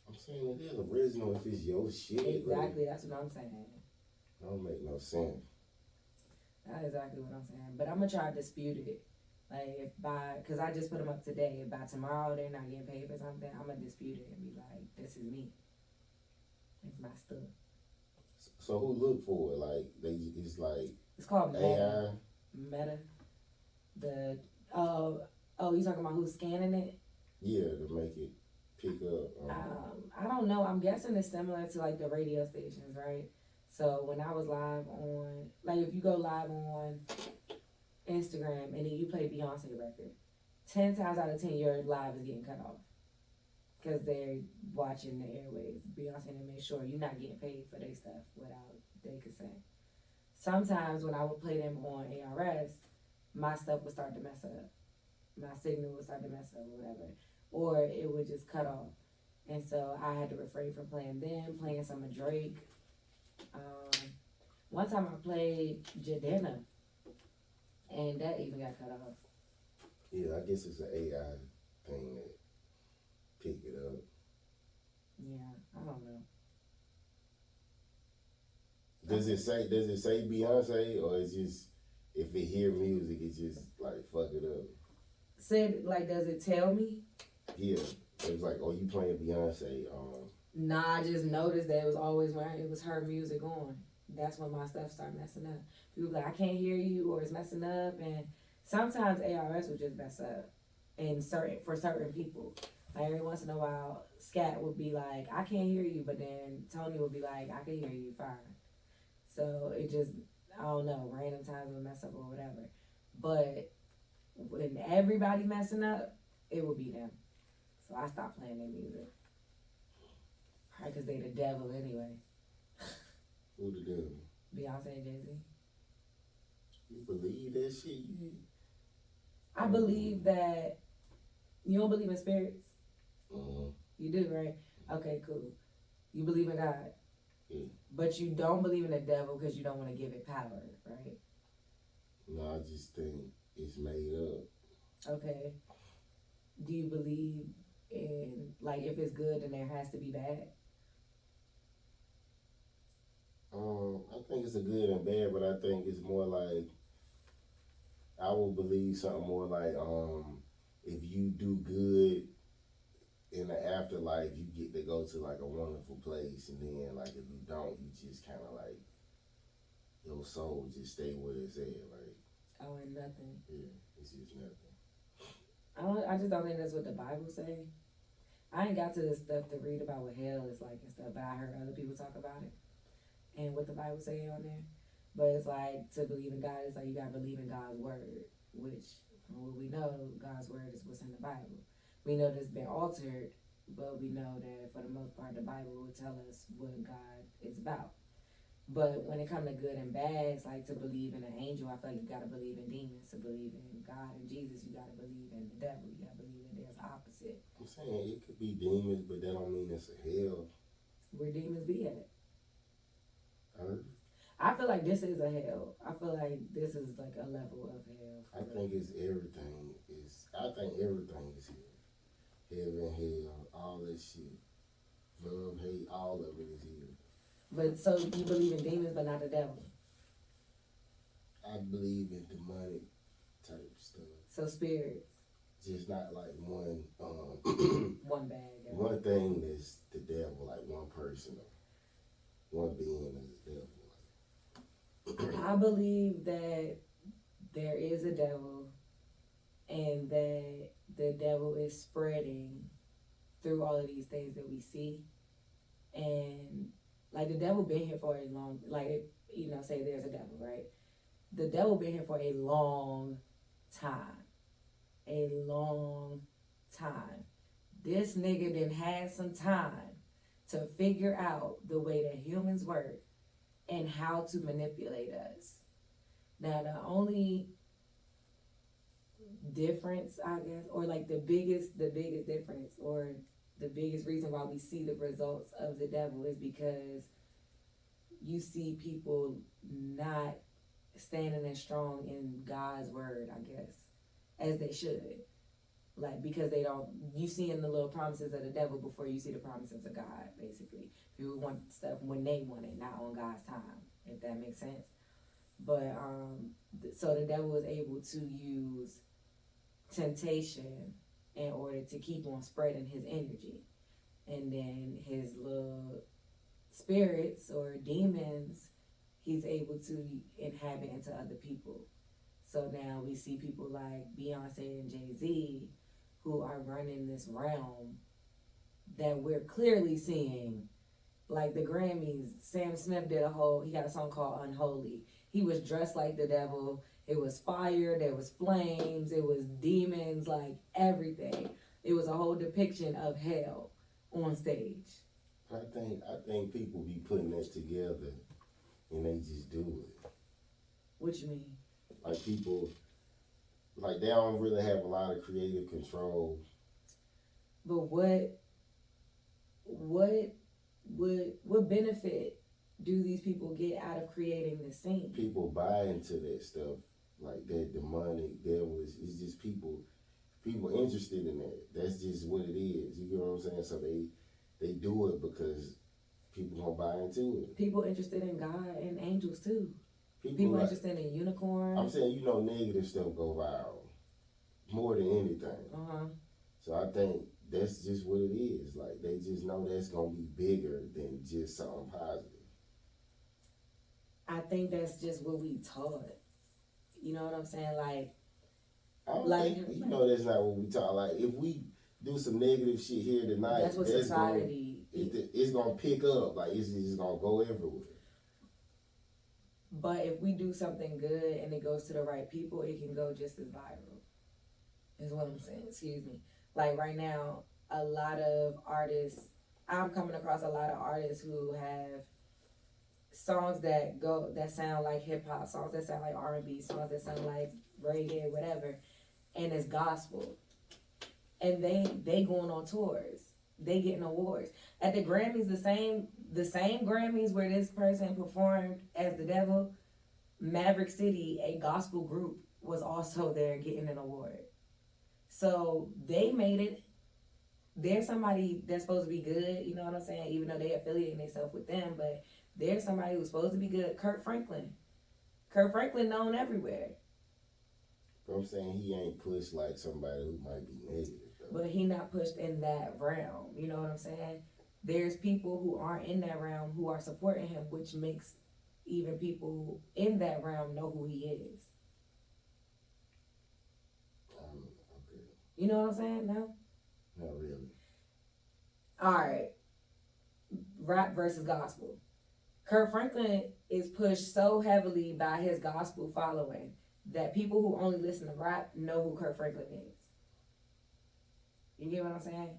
I'm saying it is original if it's your shit. Exactly, that's what I'm saying. That don't make no sense. That's exactly what I'm saying. But I'm gonna try to dispute it. Like because I just put them up today. If by tomorrow they're not getting paid for something, I'm gonna dispute it and be like, this is me. It's my stuff. So who look for it? Like it's called AI. Meta. You talking about who's scanning it? Yeah, to make it pick up. I don't know. I'm guessing it's similar to like the radio stations, right? So when I was live on, like if you go live on Instagram and then you play Beyonce record, 10 times out of 10 your live is getting cut off. because they're watching the airways. Beyonce to make sure you're not getting paid for their stuff without their consent. Sometimes when I would play them on ARS, my stuff would start to mess up. My signal would start to mess up or whatever. Or it would just cut off. And so I had to refrain from playing them, playing some of Drake. One time I played Jadena, and that even got cut off. Yeah, I guess it's an AI thing that pick it up. Yeah, I don't know. Does it say Beyonce, or it's just if it hear music it just like fuck it up? Said like, does it tell me? Yeah. It was like, oh, you playing Beyonce. Nah, I just noticed that it was always when it was her music on. That's when my stuff started messing up. People like, I can't hear you, or it's messing up, and sometimes ARS would just mess up, for certain people. Like every once in a while, Scat would be like, I can't hear you, but then Tony would be like, I can hear you fine. So it just, I don't know, random times would mess up or whatever. But when everybody messing up, it would be them. So I stopped playing their music. Probably because they the devil anyway. Who the devil? Beyonce and Jay-Z. You believe that shit? I believe that, you don't believe in spirits? Uh-huh. You do, right? Okay, cool. You believe in God. Yeah. But you don't believe in the devil because you don't want to give it power, right? No, I just think it's made up. Okay. Do you believe in, like, if it's good, then there has to be bad? I think it's a good and bad, but I think it's more like I will believe something more like if you do good in the afterlife, you get to go to like a wonderful place, and then like if you don't, you just kind of like your soul just stay where it's at, like. Oh, and nothing. Yeah, it's just nothing. I just don't think that's what the Bible say. I ain't got to this stuff to read about what hell is like and stuff, but I heard other people talk about it and what the Bible say on there. But it's like, to believe in God, it's like you gotta believe in God's word, which from what we know, God's word is what's in the Bible. We know that it's been altered, but we know that for the most part, the Bible will tell us what God is about. But when it comes to good and bad, it's like to believe in an angel, I feel like you gotta believe in demons. To believe in God and Jesus, you gotta believe in the devil. You gotta believe that there's opposite. I'm saying it could be demons, but that don't mean it's a hell. Where demons be at? Earth. I feel like this is a hell. I feel like this is like a level of hell. I think it's everything. I think everything is hell. Heaven, hell, all that shit. Love, hate, all of it is here. But so you believe in demons, but not the devil? I believe in demonic type stuff. So spirits. Just not like one. One bag. One thing is the devil, like one person, or one being is the devil. I believe that there is a devil, and that the devil is spreading through all of these things that we see, and like the devil been here for a long, like, you know, say there's a devil, right? The devil been here for a long time. A long time. This nigga done had some time to figure out the way that humans work and how to manipulate us. Now the only difference, I guess, or like the biggest difference, or the biggest reason why we see the results of the devil is because you see people not standing as strong in God's word, I guess, as they should. Like, because they don't, you see in the little promises of the devil before you see the promises of God, basically. People want stuff when they want it, not on God's time, if that makes sense. But, so the devil was able to use temptation in order to keep on spreading his energy. And then his little spirits or demons, he's able to inhabit into other people. So now we see people like Beyonce and Jay-Z who are running this realm that we're clearly seeing. Like the Grammys, Sam Smith he got a song called Unholy. He was dressed like the devil. It was fire, there was flames, it was demons, like everything. It was a whole depiction of hell. on stage. I think people be putting that together and they just do it. What you mean? Like people, like they don't really have a lot of creative control. But what benefit do these people get out of creating the scene? People buy into that stuff, like that demonic devil. It's just people interested in that. That's just what it is. You get what I'm saying? So they do it because people gonna buy into it. People interested in God and angels too. People like, interested in unicorns. I'm saying, negative stuff go viral more than anything. So I think that's just what it is. Like they just know that's gonna be bigger than just something positive. I think that's just what we taught. You know what I'm saying? Like, I don't think that's not what we taught. Like if we do some negative shit here tonight, that's what society. It's gonna pick up. Like it's just gonna go everywhere. But if we do something good and it goes to the right people, it can go just as viral. Is what I'm saying. Excuse me. Like right now, a lot of artists. I'm coming across a lot of artists who have songs that sound like hip hop, songs that sound like R&B, songs that sound like reggae, whatever, and it's gospel. And they going on tours. They getting awards. At the Grammys, the same Grammys where this person performed as the devil, Maverick City, a gospel group, was also there getting an award. So they made it. There's somebody that's supposed to be good, you know what I'm saying? Even though they affiliate themselves with them, but there's somebody who's supposed to be good. Kurt Franklin known everywhere. But I'm saying he ain't pushed like somebody who might be negative though. But he not pushed in that realm. You know what I'm saying? There's people who aren't in that realm who are supporting him, which makes even people in that realm know who he is. Okay. You know what I'm saying? No? Not really. Alright. Rap versus gospel. Kurt Franklin is pushed so heavily by his gospel following that people who only listen to rap know who Kurt Franklin is. You get what I'm saying?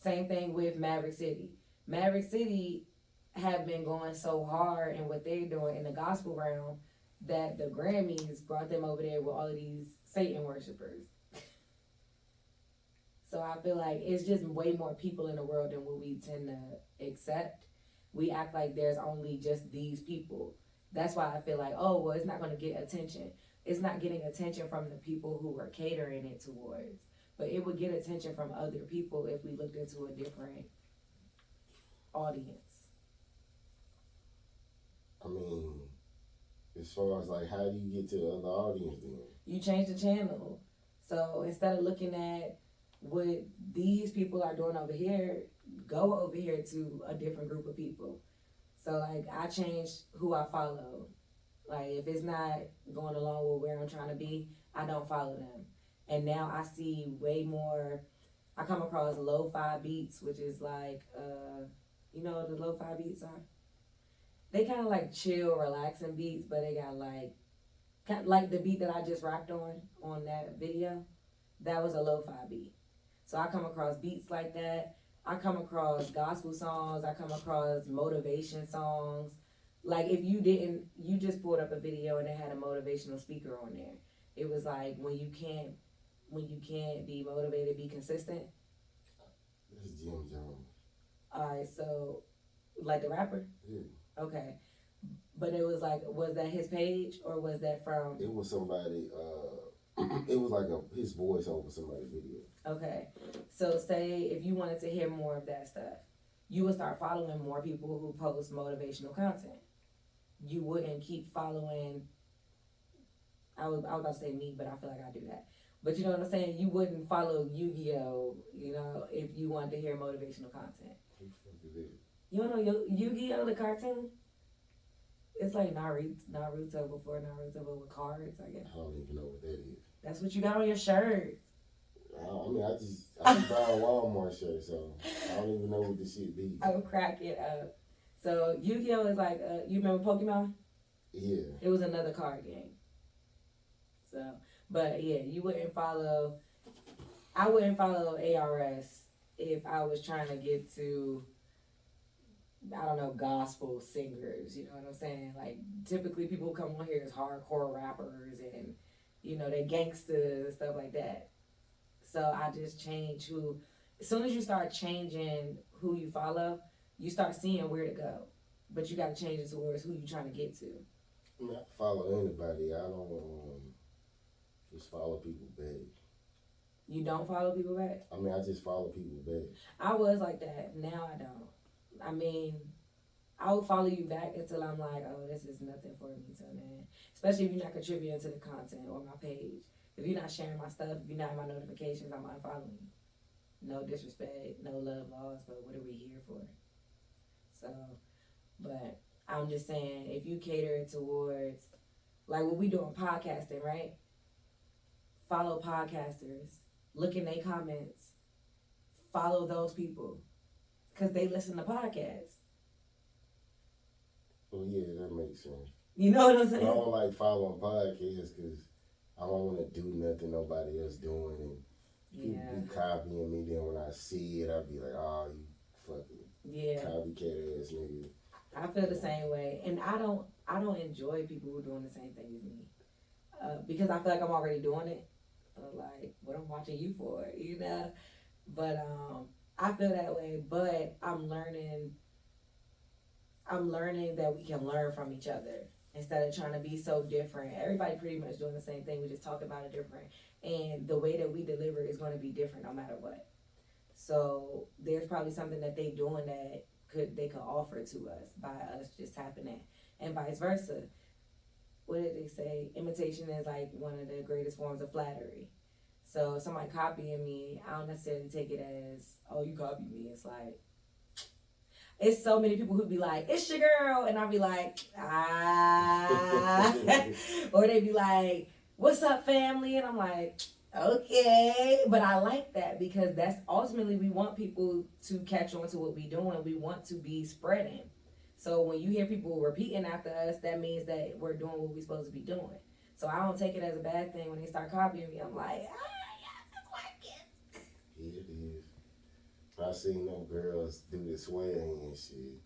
Same thing with Maverick City. Maverick City have been going so hard in what they're doing in the gospel realm that the Grammys brought them over there with all of these Satan worshipers. So I feel like it's just way more people in the world than what we tend to accept. We act like there's only just these people. That's why I feel like, oh, well, it's not going to get attention. It's not getting attention from the people who are catering it towards. But it would get attention from other people if we looked into a different audience. I mean, as far as like, how do you get to the other audience then? You change the channel. So instead of looking at what these people are doing over here, go over here to a different group of people. So like I changed who I follow. Like if it's not going along with where I'm trying to be, I don't follow them. And now I see way more. I come across lo-fi beats, which is like, you know what the lo-fi beats are? They kind of like chill, relaxing beats, but they got like the beat that I just rocked on that video. That was a lo-fi beat. So I come across beats like that. I come across gospel songs. I come across motivation songs. Like if you just pulled up a video and it had a motivational speaker on there. It was like when you can't be motivated, be consistent. That's Jim Jones. Alright, so like the rapper? Yeah. Okay. But it was like, was that his page or was that from? It was somebody, it was like his voice over somebody's video. Okay. So say if you wanted to hear more of that stuff, you would start following more people who post motivational content. You wouldn't keep following, I was about to say me, but I feel like I do that. But you know what I'm saying? You wouldn't follow Yu-Gi-Oh, you know, if you wanted to hear motivational content. Who the fuck is it? You don't know Yu-Gi-Oh, the cartoon? It's like Naruto before Naruto, but with cards, I guess. I don't even know what that is. That's what you got on your shirt. I mean, I just buy a Walmart shirt, so I don't even know what this shit be. I would crack it up. So Yu-Gi-Oh is like, you remember Pokemon? Yeah. It was another card game. So, but yeah, I wouldn't follow ARS if I was trying to get to, I don't know, gospel singers, you know what I'm saying? Like, typically people who come on here as hardcore rappers and, you know, they gangsters and stuff like that. So I just change who, as soon as you start changing who you follow, you start seeing where to go. But you got to change it towards who you're trying to get to. I mean, I follow anybody. I don't just follow people back. You don't follow people back? I mean, I just follow people back. I was like that. Now I don't. I mean, I will follow you back until I'm like, oh, this is nothing for me to, man. Especially if you're not contributing to the content or my page. If you're not sharing my stuff, if you're not in my notifications, I'm unfollowing you. No disrespect, no love lost, but what are we here for? So, but I'm just saying, if you cater it towards, like what we do on podcasting, right? Follow podcasters, look in their comments, follow those people, because they listen to podcasts. Well, yeah, that makes sense. You know what I'm But I saying? don't like following podcasts because I don't want to do nothing nobody else doing, and people be copying me. Then when I see it, I be like, oh, you fucking copycat ass nigga. I feel the same way, and I don't enjoy people who are doing the same thing as me, because I feel like I'm already doing it. Like, what I'm watching you for, you know? But I feel that way. But I'm learning that we can learn from each other instead of trying to be so different. Everybody pretty much doing the same thing. We just talk about it different, and the way that we deliver is going to be different no matter what. So there's probably something that they doing that they could offer to us by us just tapping in, and vice versa. What did they say? Imitation is like one of the greatest forms of flattery. So if somebody copying me, I don't necessarily take it as, oh, you copied me. It's like, it's so many people who be like, it's your girl, and I'll be like, ah. Or they be like, what's up, family? And I'm like, okay. But I like that because that's ultimately, we want people to catch on to what we doing. We want to be spreading. So when you hear people repeating after us, that means that we're doing what we're supposed to be doing. So I don't take it as a bad thing when they start copying me. I'm like, yes, it's working. Yeah, it is. I seen them girls do the swearing and shit.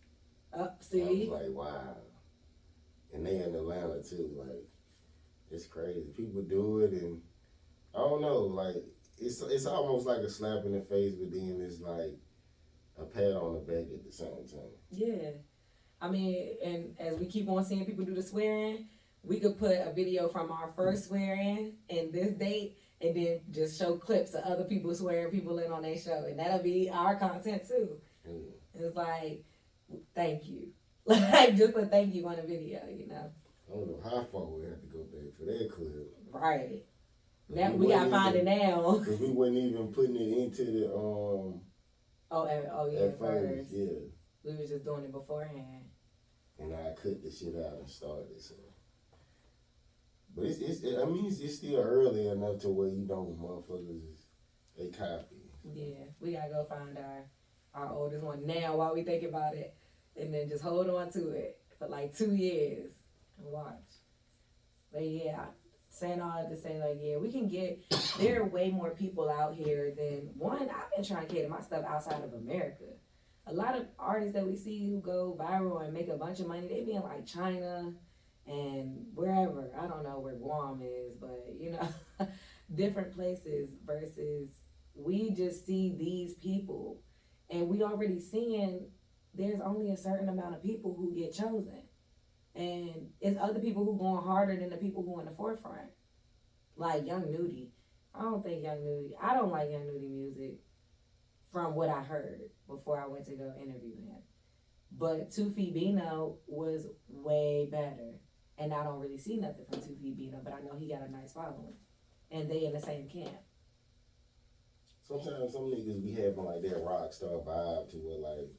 See? I was like, wow. And they in Atlanta too. Like, it's crazy. People do it, and I don't know. Like, it's almost like a slap in the face, but then it's like a pat on the back at the same time. Yeah. I mean, and as we keep on seeing people do the swearing, we could put a video from our first swearing and this date, and then just show clips of other people swearing people in on their show, and that'll be our content too. It's like, thank you, like just a thank you on a video, you know. I don't know how far we have to go back for that clip. Right. Now we gotta find it now. Cause we wasn't even putting it into the at first. Yeah. We was just doing it beforehand. And I cut the shit out and started, so. But it's still early enough to where, you know, motherfuckers, they copy. Yeah, we gotta go find our oldest one now while we think about it, and then just hold on to it for like 2 years and watch. But yeah, saying all that to say, like, yeah, we can get, there are way more people out here than, one, I've been trying to cater my stuff outside of America. A lot of artists that we see who go viral and make a bunch of money, they be in like China and wherever. I don't know where Guam is, but you know, different places versus we just see these people, and we already seeing there's only a certain amount of people who get chosen. And it's other people who going harder than the people who in the forefront. Like Young Nudie. I don't like Young Nudie music from what I heard before I went to go interview him. But 2 Feet Bino was way better. And I don't really see nothing from 2 Feet Bino, but I know he got a nice following. And they in the same camp. Sometimes some niggas be having like that rock star vibe to where like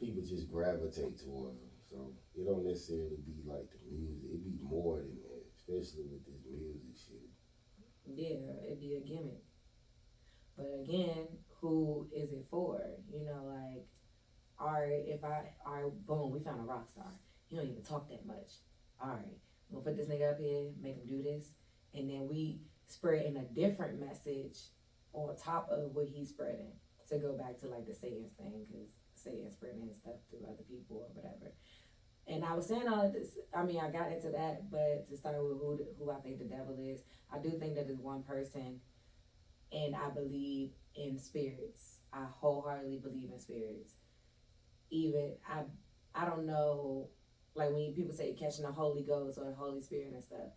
people just gravitate toward them. So it don't necessarily be like the music. It be more than that, especially with this music shit. Yeah, it'd be a gimmick. But again, who is it for? You know, like, boom, we found a rock star. He don't even talk that much. All right, we'll put this nigga up here, make him do this, and then we spread in a different message on top of what he's spreading. to go back to like the Satan's thing, because Satan spreading his stuff through other people or whatever. And I was saying all of this. I mean, I got into that, but to start with who I think the devil is, I do think that is one person, and I believe in spirits. I wholeheartedly believe in spirits. Even I don't know, like when people say catching the Holy Ghost or the Holy Spirit and stuff.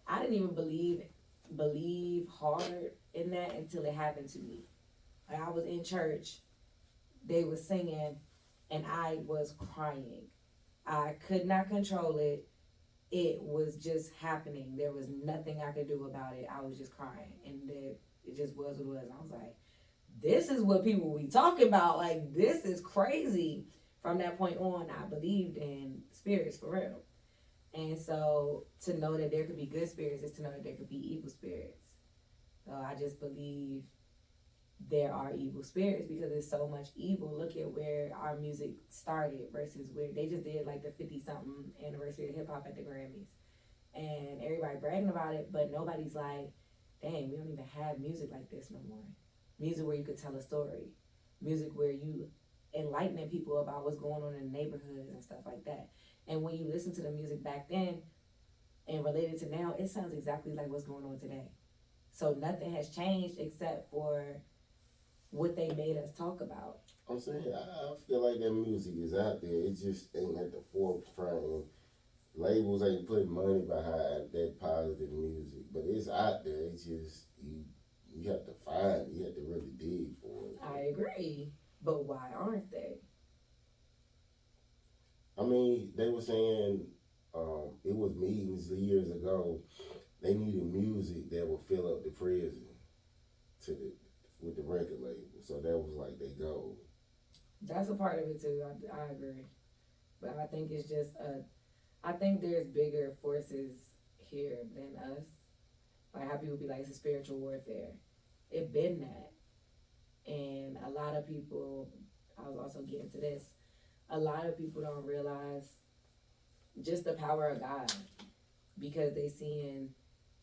I didn't even believe hard in that until it happened to me. Like I was in church, they were singing, and I was crying. I could not control it. It was just happening. There was nothing I could do about it. I was just crying, and it just was what it was. And I was like, this is what people be talking about. Like, this is crazy. From that point on, I believed in spirits for real. And so to know that there could be good spirits is to know that there could be evil spirits. So I just believe there are evil spirits because there's so much evil. Look at where our music started versus where they just did like the 50 something anniversary of hip hop at the Grammys. And everybody bragging about it, but nobody's like, dang, we don't even have music like this no more. Music where you could tell a story. Music where you enlightening people about what's going on in the neighborhoods and stuff like that. And when you listen to the music back then and relate it to now, it sounds exactly like what's going on today. So nothing has changed except for what they made us talk about. I'm saying I feel like that music is out there. It just ain't at the forefront. And labels ain't putting money behind that positive music, but it's out there. It's just you have to find it. You have to really dig for it. I agree, but why aren't they? I mean, they were saying it was meetings years ago. They needed music that would fill up the prison to the with the record label. So that was like their goal. That's a part of it too. I agree, but I think it's just I think there's bigger forces here than us. Like how people be like it's a spiritual warfare. It been that, and a lot of people. I was also getting to this. A lot of people don't realize just the power of God because they seeing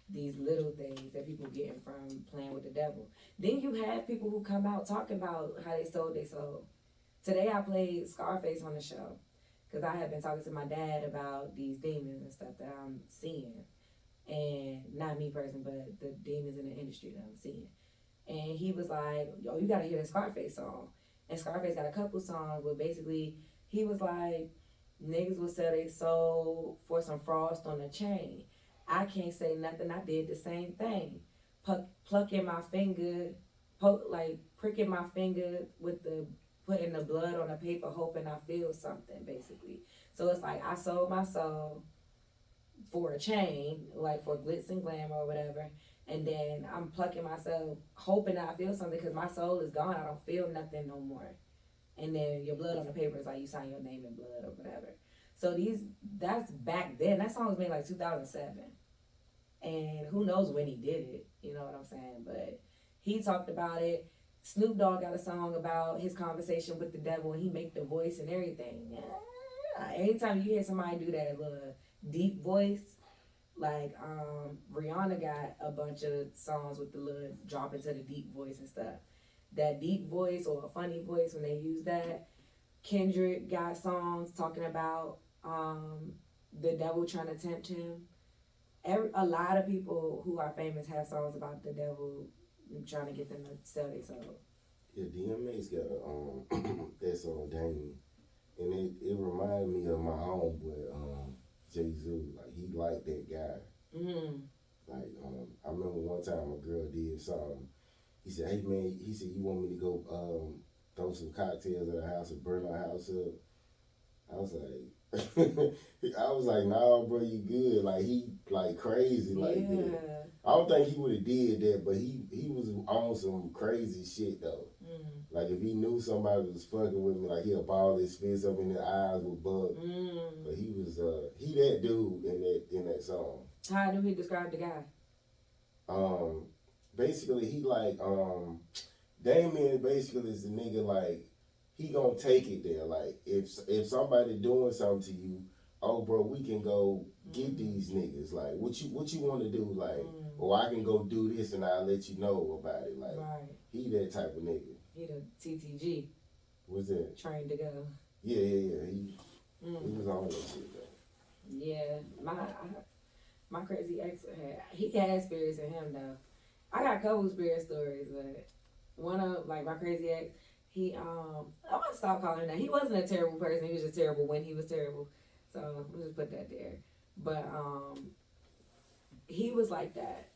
these little things that people getting from playing with the devil. Then you have people who come out talking about how they sold their soul. Today I played Scarface on the show because I have been talking to my dad about these demons and stuff that I'm seeing. And not me personally, but the demons in the industry that I'm seeing. And he was like, yo, you gotta hear the Scarface song. And Scarface got a couple songs where basically he was like, niggas will sell their soul for some frost on a chain. I can't say nothing. I did the same thing. Plucking my finger, pricking my finger with putting the blood on the paper, hoping I feel something, basically. So it's like I sold my soul for a chain, like for glitz and glamour or whatever. And then I'm plucking myself, hoping I feel something because my soul is gone. I don't feel nothing no more. And then your blood on the paper is like you sign your name in blood or whatever. So that's back then. That song was made like 2007. And who knows when he did it, you know what I'm saying? But he talked about it. Snoop Dogg got a song about his conversation with the devil and he make the voice and everything. Yeah. Anytime you hear somebody do that little deep voice, like Rihanna got a bunch of songs with the little drop into the deep voice and stuff. That deep voice or a funny voice when they use that. Kendrick got songs talking about the devil trying to tempt him. A lot of people who are famous have songs about the devil trying to get them to sell their soul. Yeah, DMX got that song Damien, and it reminded me of my homeboy Jay-Z. Like he liked that guy. Mm. Like I remember one time a girl did something. He said, "Hey man," he said, "You want me to go throw some cocktails at the house and burn our house up?" I was like, "Nah, bro, you good?" Like he like crazy like that. I don't think he would have did that, but he was on some crazy shit though. Mm. Like if he knew somebody was fucking with me, like he'll ball his fist up in their eyes with bug. Mm. But he was he that dude in that song. How do he describe the guy? Basically he like Damien basically is the nigga like he gonna take it there. Like if somebody doing something to you, oh bro, we can go get these niggas. Like what you want to do? Like or I can go do this and I'll let you know about it. Like he that type of nigga. He the TTG. What's that? Trained to go. Yeah. He was on that shit though. Yeah, my crazy ex had spirits in him though. I got a couple spirit stories, but one of like my crazy ex, I'm gonna stop calling him that. He wasn't a terrible person. He was just terrible when he was terrible. So we'll just put that there. But he was like that,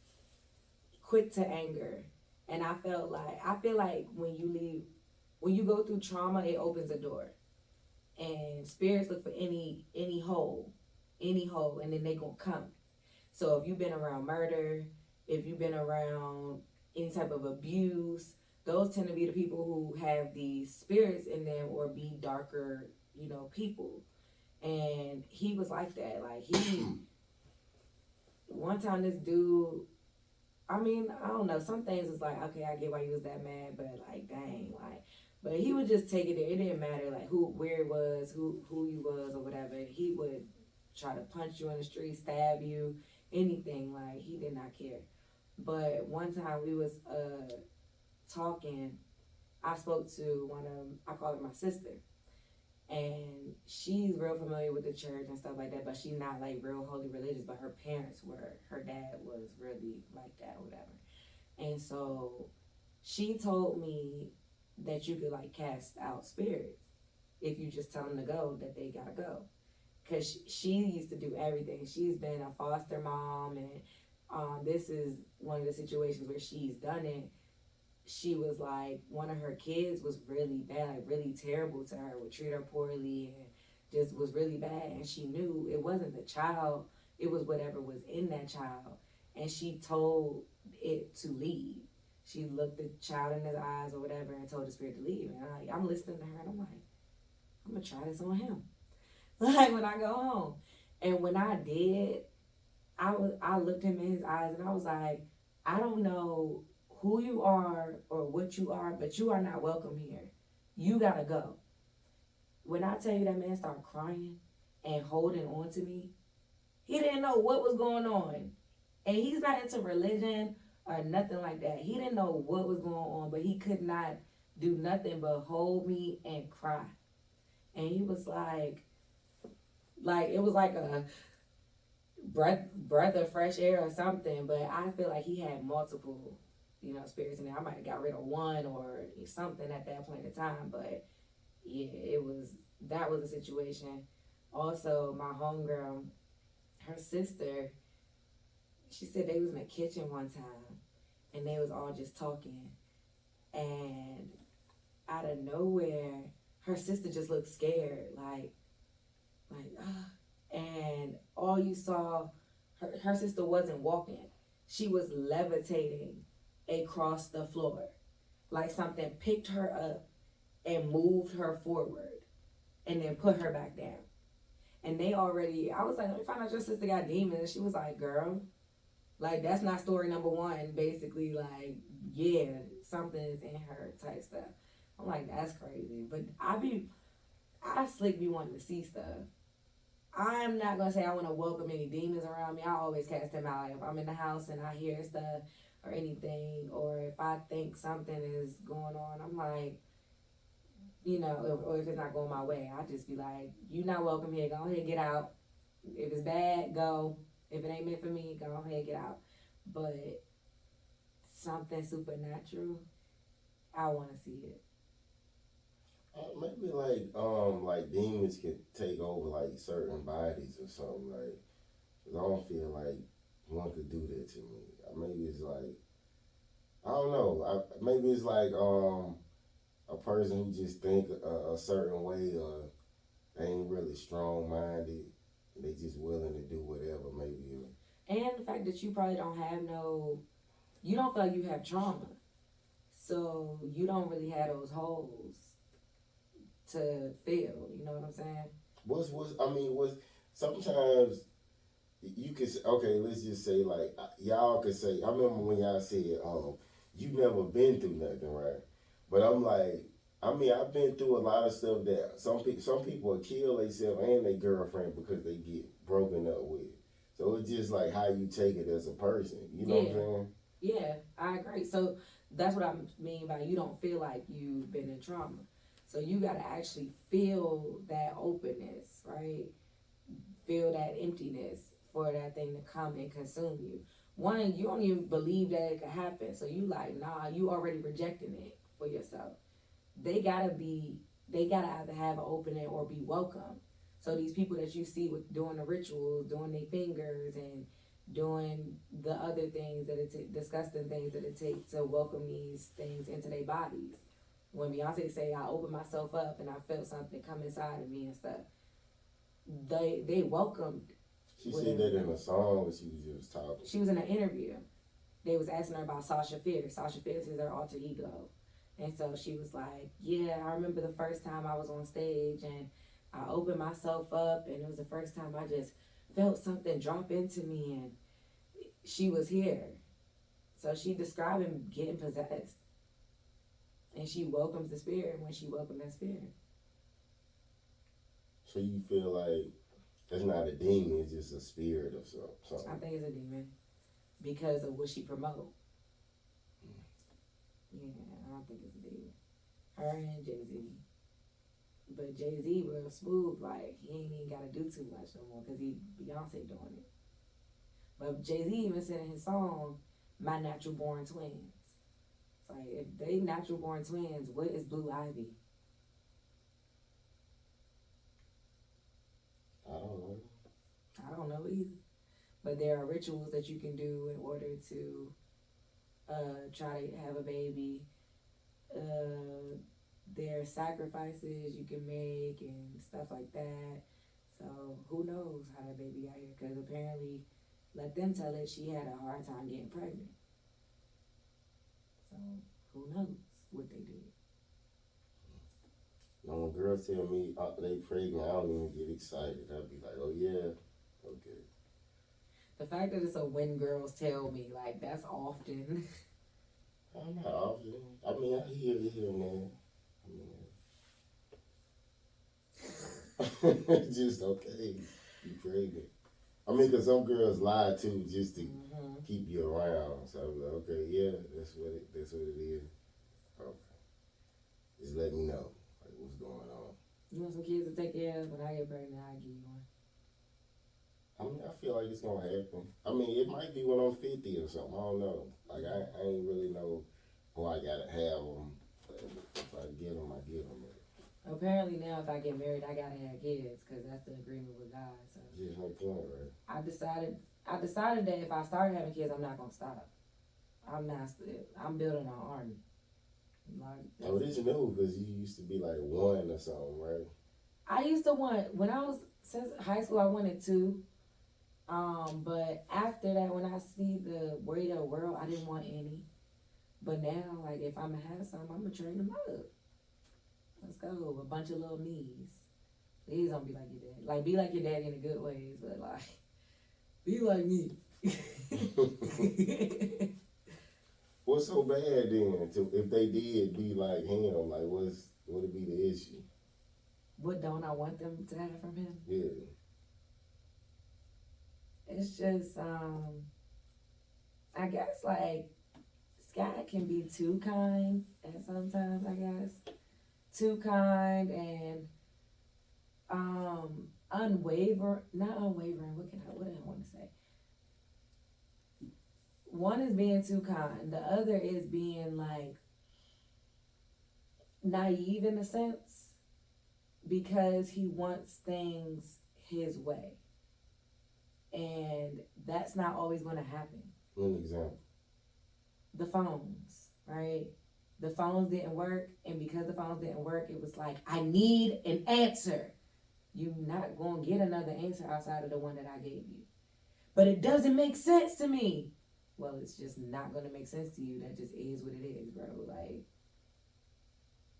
quick to anger, and I feel like when you go through trauma, it opens a door, and spirits look for any hole, and then they gonna come. So if you've been around murder, if you've been around any type of abuse, those tend to be the people who have these spirits in them or be darker, people. And he was like that. Like one time this dude, I mean, I don't know. Some things is like, okay, I get why he was that mad, but like, dang, like, but he would just take it there. It didn't matter like where it was, who you was or whatever. He would try to punch you in the street, stab you, anything. Like he did not care. But one time we was talking, I spoke to I call her my sister, and she's real familiar with the church and stuff like that, but she's not like real holy religious, but her parents were. Her dad was really like that or whatever. And so she told me that you could like cast out spirits if you just tell them to go, that they gotta go. Because she used to do everything. She's been a foster mom, and this is one of the situations where she's done it. She was like, one of her kids was really bad, like really terrible to her, would treat her poorly, and just was really bad. And she knew it wasn't the child, it was whatever was in that child. And she told it to leave. She looked the child in his eyes or whatever and told the spirit to leave. And I'm listening to her and I'm like, I'm gonna try this on him. Like when I go home. And when I did, I looked him in his eyes and I was like, I don't know who you are or what you are, but you are not welcome here. You gotta go. When I tell you that man started crying and holding on to me, he didn't know what was going on. And he's not into religion or nothing like that. He didn't know what was going on, but he could not do nothing but hold me and cry. And he was like it was like a breath of fresh air or something. But I feel like he had multiple, spirits in there. I might have got rid of one or something at that point in time. But yeah, that was a situation. Also, my homegirl, her sister, she said they was in the kitchen one time and they was all just talking, and out of nowhere her sister just looked scared, like and all you saw, her sister wasn't walking, she was levitating across the floor, like something picked her up and moved her forward and then put her back down. And I was like, let me find out your sister got demons. And she was like, girl, like that's not story number one. Basically, like, yeah, something's in her type stuff. I'm like, that's crazy. But I slick be wanting to see stuff. I'm not gonna say I want to welcome any demons around me. I always cast them out. Like if I'm in the house and I hear stuff or anything, or if I think something is going on, I'm like, or if it's not going my way, I just be like, you not welcome here. Go ahead, get out. If it's bad, go. If it ain't meant for me, go ahead, get out. But something supernatural, I want to see it. Maybe like demons could take over like certain bodies or something. Like, 'cause I don't feel like one could do that to me. Maybe it's like, I don't know. Maybe it's like a person who just think a certain way, or they ain't really strong minded. They just willing to do whatever. Maybe. And the fact that you probably don't have you don't feel like you have trauma, so you don't really have those holes to fill. You know what I'm saying? What's sometimes you could okay. Let's just say like y'all could say. I remember when y'all said, you never been through nothing, right? But I'm like, I've been through a lot of stuff that some people will kill themselves and their girlfriend because they get broken up with. So it's just like how you take it as a person. You know what I'm saying? Yeah, I agree. So That's what I mean by you don't feel like you've been in trauma. So you gotta actually feel that openness, right? Feel that emptiness for that thing to come and consume you. One, you don't even believe that it could happen. So you like, nah, you already rejecting it for yourself. They gotta be, they gotta either have an opening or be welcome. So these people that you see with doing the rituals, doing their fingers and doing the other things that disgusting things that it takes to welcome these things into their bodies. When Beyonce say, I opened myself up and I felt something come inside of me and stuff, they welcomed. She said that in a song when she was just talking. She was in an interview. They was asking her about Sasha Fierce. Sasha Fierce is her alter ego. And so she was like, yeah, I remember the first time I was on stage and I opened myself up and it was the first time I just felt something drop into me and she was here. So she describing getting possessed. And she welcomes the spirit when she welcomed that spirit. So you feel like that's not a demon, it's just a spirit or something. I think it's a demon because of what she promote. Yeah, I don't think it's a demon. Her and Jay-Z. But Jay-Z real smooth, like he ain't even gotta do too much no more because Beyonce doing it. But Jay-Z even said in his song, My Natural Born Twins. It's like if they natural born twins, what is Blue Ivy? I don't know either. But there are rituals that you can do in order to try to have a baby. There are sacrifices you can make and stuff like that. So who knows how that baby got here? Because apparently, let them tell it, she had a hard time getting pregnant. So who knows what they did? When girls tell me they pregnant, I don't even get excited. I'll be like, oh yeah, okay. The fact that it's a when girls tell me, like, that's often. Not often. I mean, I hear it here and there. Just okay, you pregnant. I mean, because some girls lie too just to keep you around. So I'm like, okay, yeah, that's what it is. Okay. Just let me know like what's going on. You want some kids to take care of? When I get pregnant, I'll give you one. I mean, I feel like it's gonna happen. I mean, it might be when I'm 50 or something. I don't know. Like, I ain't really know who I gotta have them. If I get them, I get them. Apparently now, if I get married, I gotta have kids because that's the agreement with God. So just no point, right? I decided that if I start having kids, I'm not gonna stop. I'm building an army. Oh, this is new because you used to be like one or something, right? I used to want when I was since high school. I wanted two. But after that, when I see the real world, I didn't want any. But now, like, if I'm gonna have some, I'm gonna train them up. Let's go. A bunch of little knees. Please don't be like your dad. Like, be like your daddy in the good ways, but, like, be like me. What's so bad then? If they did be like him, like, what'd be the issue? What don't I want them to have from him? Yeah. It's just, I guess, like, Sky can be too kind at sometimes, I guess. Too kind and not unwavering. What do I want to say? One is being too kind. The other is being like naive in a sense because he wants things his way. And that's not always going to happen. One example. The phones, right? The phones didn't work, and because the phones didn't work, it was like, I need an answer. You're not going to get another answer outside of the one that I gave you. But it doesn't make sense to me. Well, it's just not going to make sense to you. That just is what it is, bro. Like,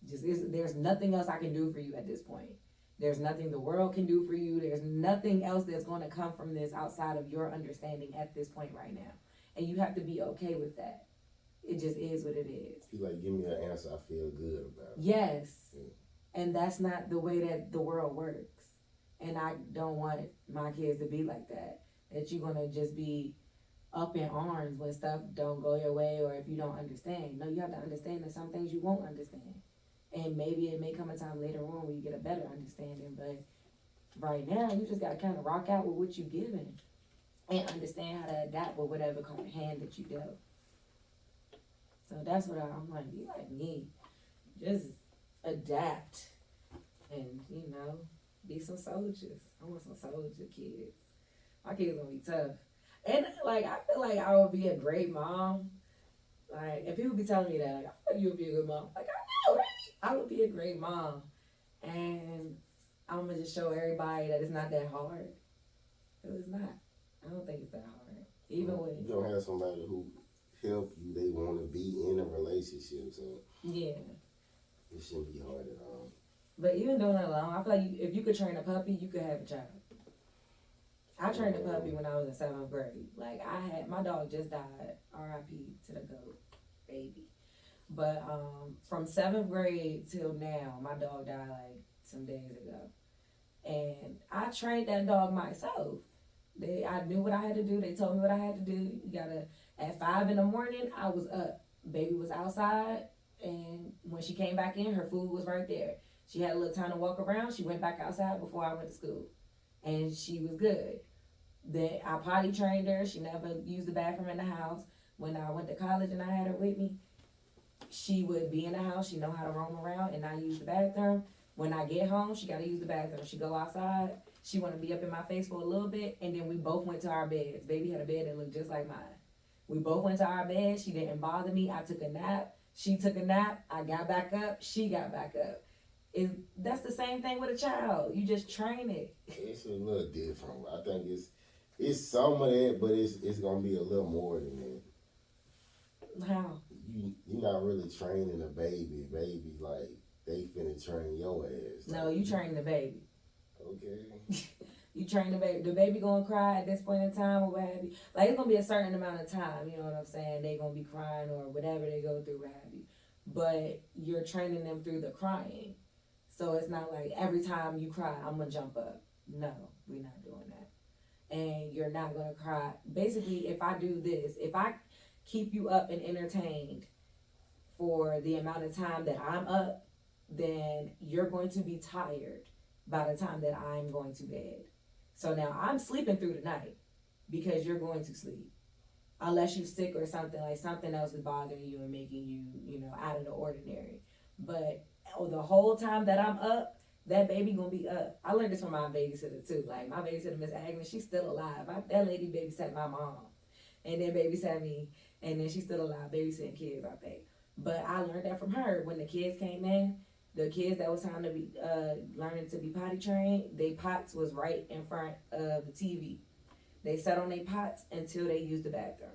there's nothing else I can do for you at this point. There's nothing the world can do for you. There's nothing else that's going to come from this outside of your understanding at this point right now. And you have to be okay with that. It just is what it is. You like, give me an answer I feel good about. Yes. Yeah. And that's not the way that the world works. And I don't want my kids to be like that. That you're going to just be up in arms when stuff don't go your way or if you don't understand. No, you have to understand that some things you won't understand. And maybe it may come a time later on where you get a better understanding. But right now, you just got to kind of rock out with what you're given and understand how to adapt with whatever kind of hand that you dealt. So that's what I'm like, be like me. Just adapt and, be some soldiers. I want some soldier kids. My kids gonna be tough. And like I feel like I would be a great mom. Like and people be telling me that, like, I feel you would be a good mom. Like I know, right? I would be a great mom. And I'm gonna just show everybody that it's not that hard. It's not. I don't think it's that hard. Even when you don't have somebody who help you, they want to be in a relationship, so yeah, it shouldn't be hard at all. but even doing it alone, I feel like if you could train a puppy, you could have a child. I trained a puppy when I was in 7th grade. Like my dog just died. R.I.P. to the goat, baby. But from 7th grade till now, my dog died like some days ago, and I trained that dog myself. I knew what I had to do. They told me what I had to do. You gotta at 5 in the morning. I was up. Baby was outside, and when she came back in, her food was right there. She had a little time to walk around. She went back outside before I went to school, and she was good. Then I potty trained her. She never used the bathroom in the house. When I went to college and I had her with me, she would be in the house. She know how to roam around and not use the bathroom. When I get home, she gotta use the bathroom. She go outside. She wanna be up in my face for a little bit, and then we both went to our beds. Baby had a bed that looked just like mine. We both went to our bed. She didn't bother me. I took a nap. She took a nap. I got back up. She got back up. That's the same thing with a child. You just train it. It's a little different. I think it's some of that, but it's gonna be a little more than that. How? You're not really training a baby. Baby, like they finna train your ass. No, you train the baby. Okay. You train the baby. The baby gonna cry at this point in time or what have you. Like it's gonna be a certain amount of time. You know what I'm saying? They gonna be crying or whatever they go through, what have you. But you're training them through the crying. So it's not like every time you cry, I'm gonna jump up. No, we're not doing that. And you're not gonna cry. Basically, if I do this, if I keep you up and entertained for the amount of time that I'm up, then you're going to be tired by the time that I'm going to bed. So now I'm sleeping through the night because you're going to sleep. Unless you're sick or something, like something else is bothering you and making you, out of the ordinary. But the whole time that I'm up, that baby gonna be up. I learned this from my babysitter too. Like my babysitter, Miss Agnes, she's still alive. That lady babysat my mom, and then babysat me, and then she's still alive, babysitting kids, I think. But I learned that from her. When the kids came in, the kids that was trying to be learning to be potty trained, they pots was right in front of the TV. They sat on their pots until they used the bathroom.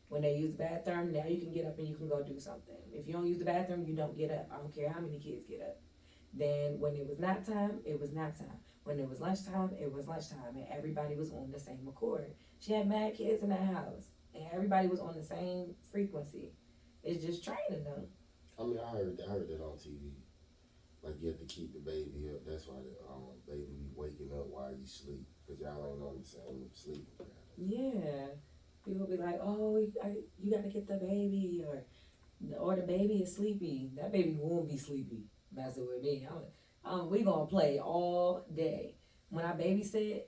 When they use the bathroom, now you can get up and you can go do something. If you don't use the bathroom, you don't get up. I don't care how many kids get up. Then when it was nap time, it was nap time. When it was lunchtime, it was lunchtime. And everybody was on the same accord. She had mad kids in that house. And everybody was on the same frequency. It's just training them. I mean, I heard that on TV. Like you have to keep the baby up. That's why the baby be waking up while you sleep, because y'all ain't on the same sleeping pattern. Yeah. People be like, oh, you got to get the baby, or the baby is sleepy. That baby won't be sleepy. Messing with me. We gonna play all day. When I babysit,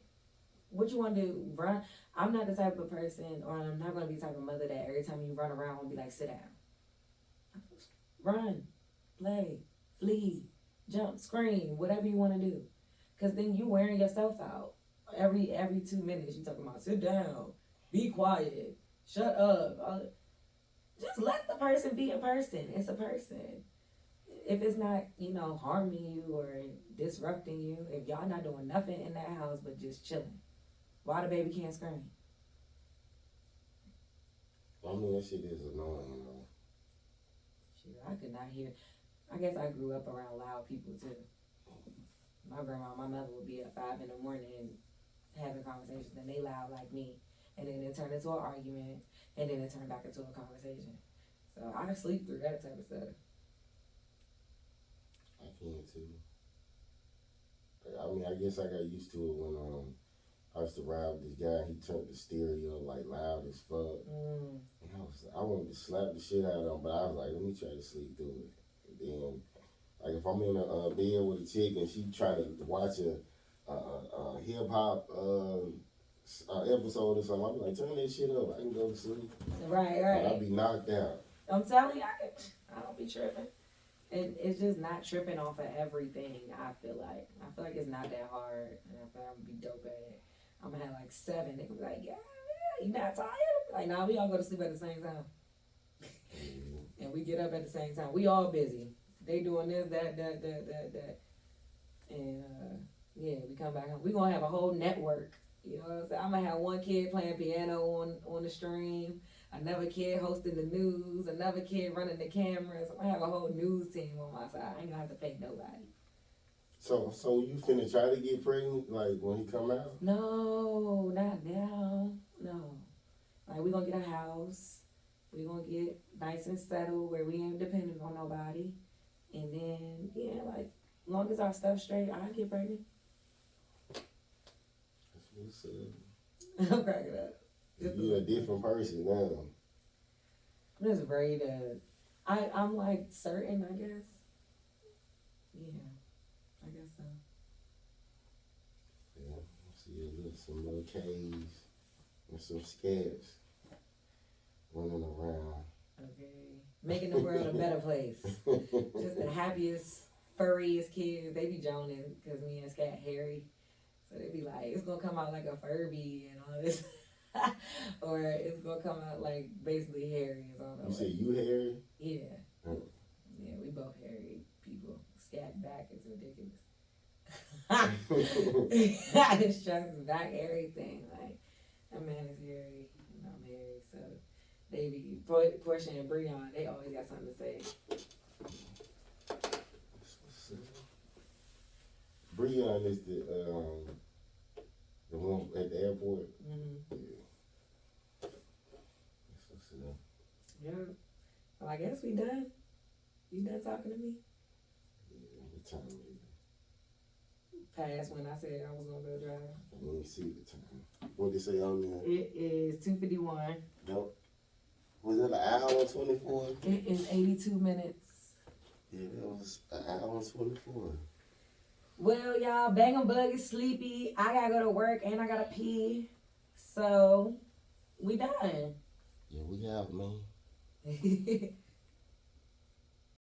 what you want to do? Run? I'm not the type of person, or I'm not gonna be the type of mother that every time you run around, will be like, sit down. Run, play, flee, jump, scream, whatever you want to do. Cause then you wearing yourself out. Every 2 minutes you talking about sit down, be quiet, shut up. Just let the person be a person. It's a person. If it's not, harming you or disrupting you, if y'all not doing nothing in that house but just chilling, why the baby can't scream? I mean, that shit is annoying, though. Shit, I could not hear. I guess I grew up around loud people too. My mother would be at 5 in the morning having conversations, and they loud like me, and then it turned into an argument, and then it turned back into a conversation. So I sleep through that type of stuff. I can too. I mean, I guess I got used to it when I used to ride with this guy. He turned the stereo like loud as fuck. And I wanted to slap the shit out of him, but I was like, let me try to sleep through it. And then, like if I'm in a bed with a chick and she trying to watch a hip hop episode or something, I'm like, turn that shit up. I can go to sleep. Right. I'll be knocked out. I'm telling you, I don't be tripping. And it's just not tripping off of everything. I feel like it's not that hard, and I feel like I'm gonna be dope at it. I'm gonna have like 7. They can be like, yeah, you not tired? Like, nah, we all go to sleep at the same time, and we get up at the same time. We all busy. They doing this, that, and yeah, we come back home. We gonna have a whole network. You know what I'm saying? I'm gonna have one kid playing piano on the stream, another kid hosting the news, another kid running the cameras. I'm gonna have a whole news team on my side. I ain't gonna have to pay nobody. So you finna try to get pregnant, like when he come out? No, not now. No. Like, we gonna get a house. We gonna get nice and settled where we ain't dependent on nobody. And then, yeah, like, as long as our stuff's straight, I'll get pregnant. That's what's up. I'm cracking up. You're a different person now. I'm just afraid that I'm like certain, I guess. Yeah, I guess so. Yeah, I see some little caves and some scabs running around. Okay, making the world a better place. Just the happiest, furriest kids. They be joning because me and Scat hairy. So they be like, it's gonna come out like a Furby and all this. Or it's gonna come out like basically hairy or something. You say you hairy? Yeah. Yeah, we both hairy people. Scat back is ridiculous. It's just back everything. Like, that man is hairy and I'm hairy. So they be, Portia and Breon, they always got something to say. Breon is the one at the airport. Mm-hmm. Yeah. That's what's up. Yeah. Well, I guess we done. You done talking to me? Yeah, what time is it? Past when I said I was gonna go drive. I didn't see the time. What did it say on there? It is 2:51. Nope. Was it an hour 24? It is 82 minutes. Yeah, that was an hour 24. Well, y'all, Bangem Bugg is sleepy. I gotta go to work and I gotta pee. So, we done. Yeah, we out, man.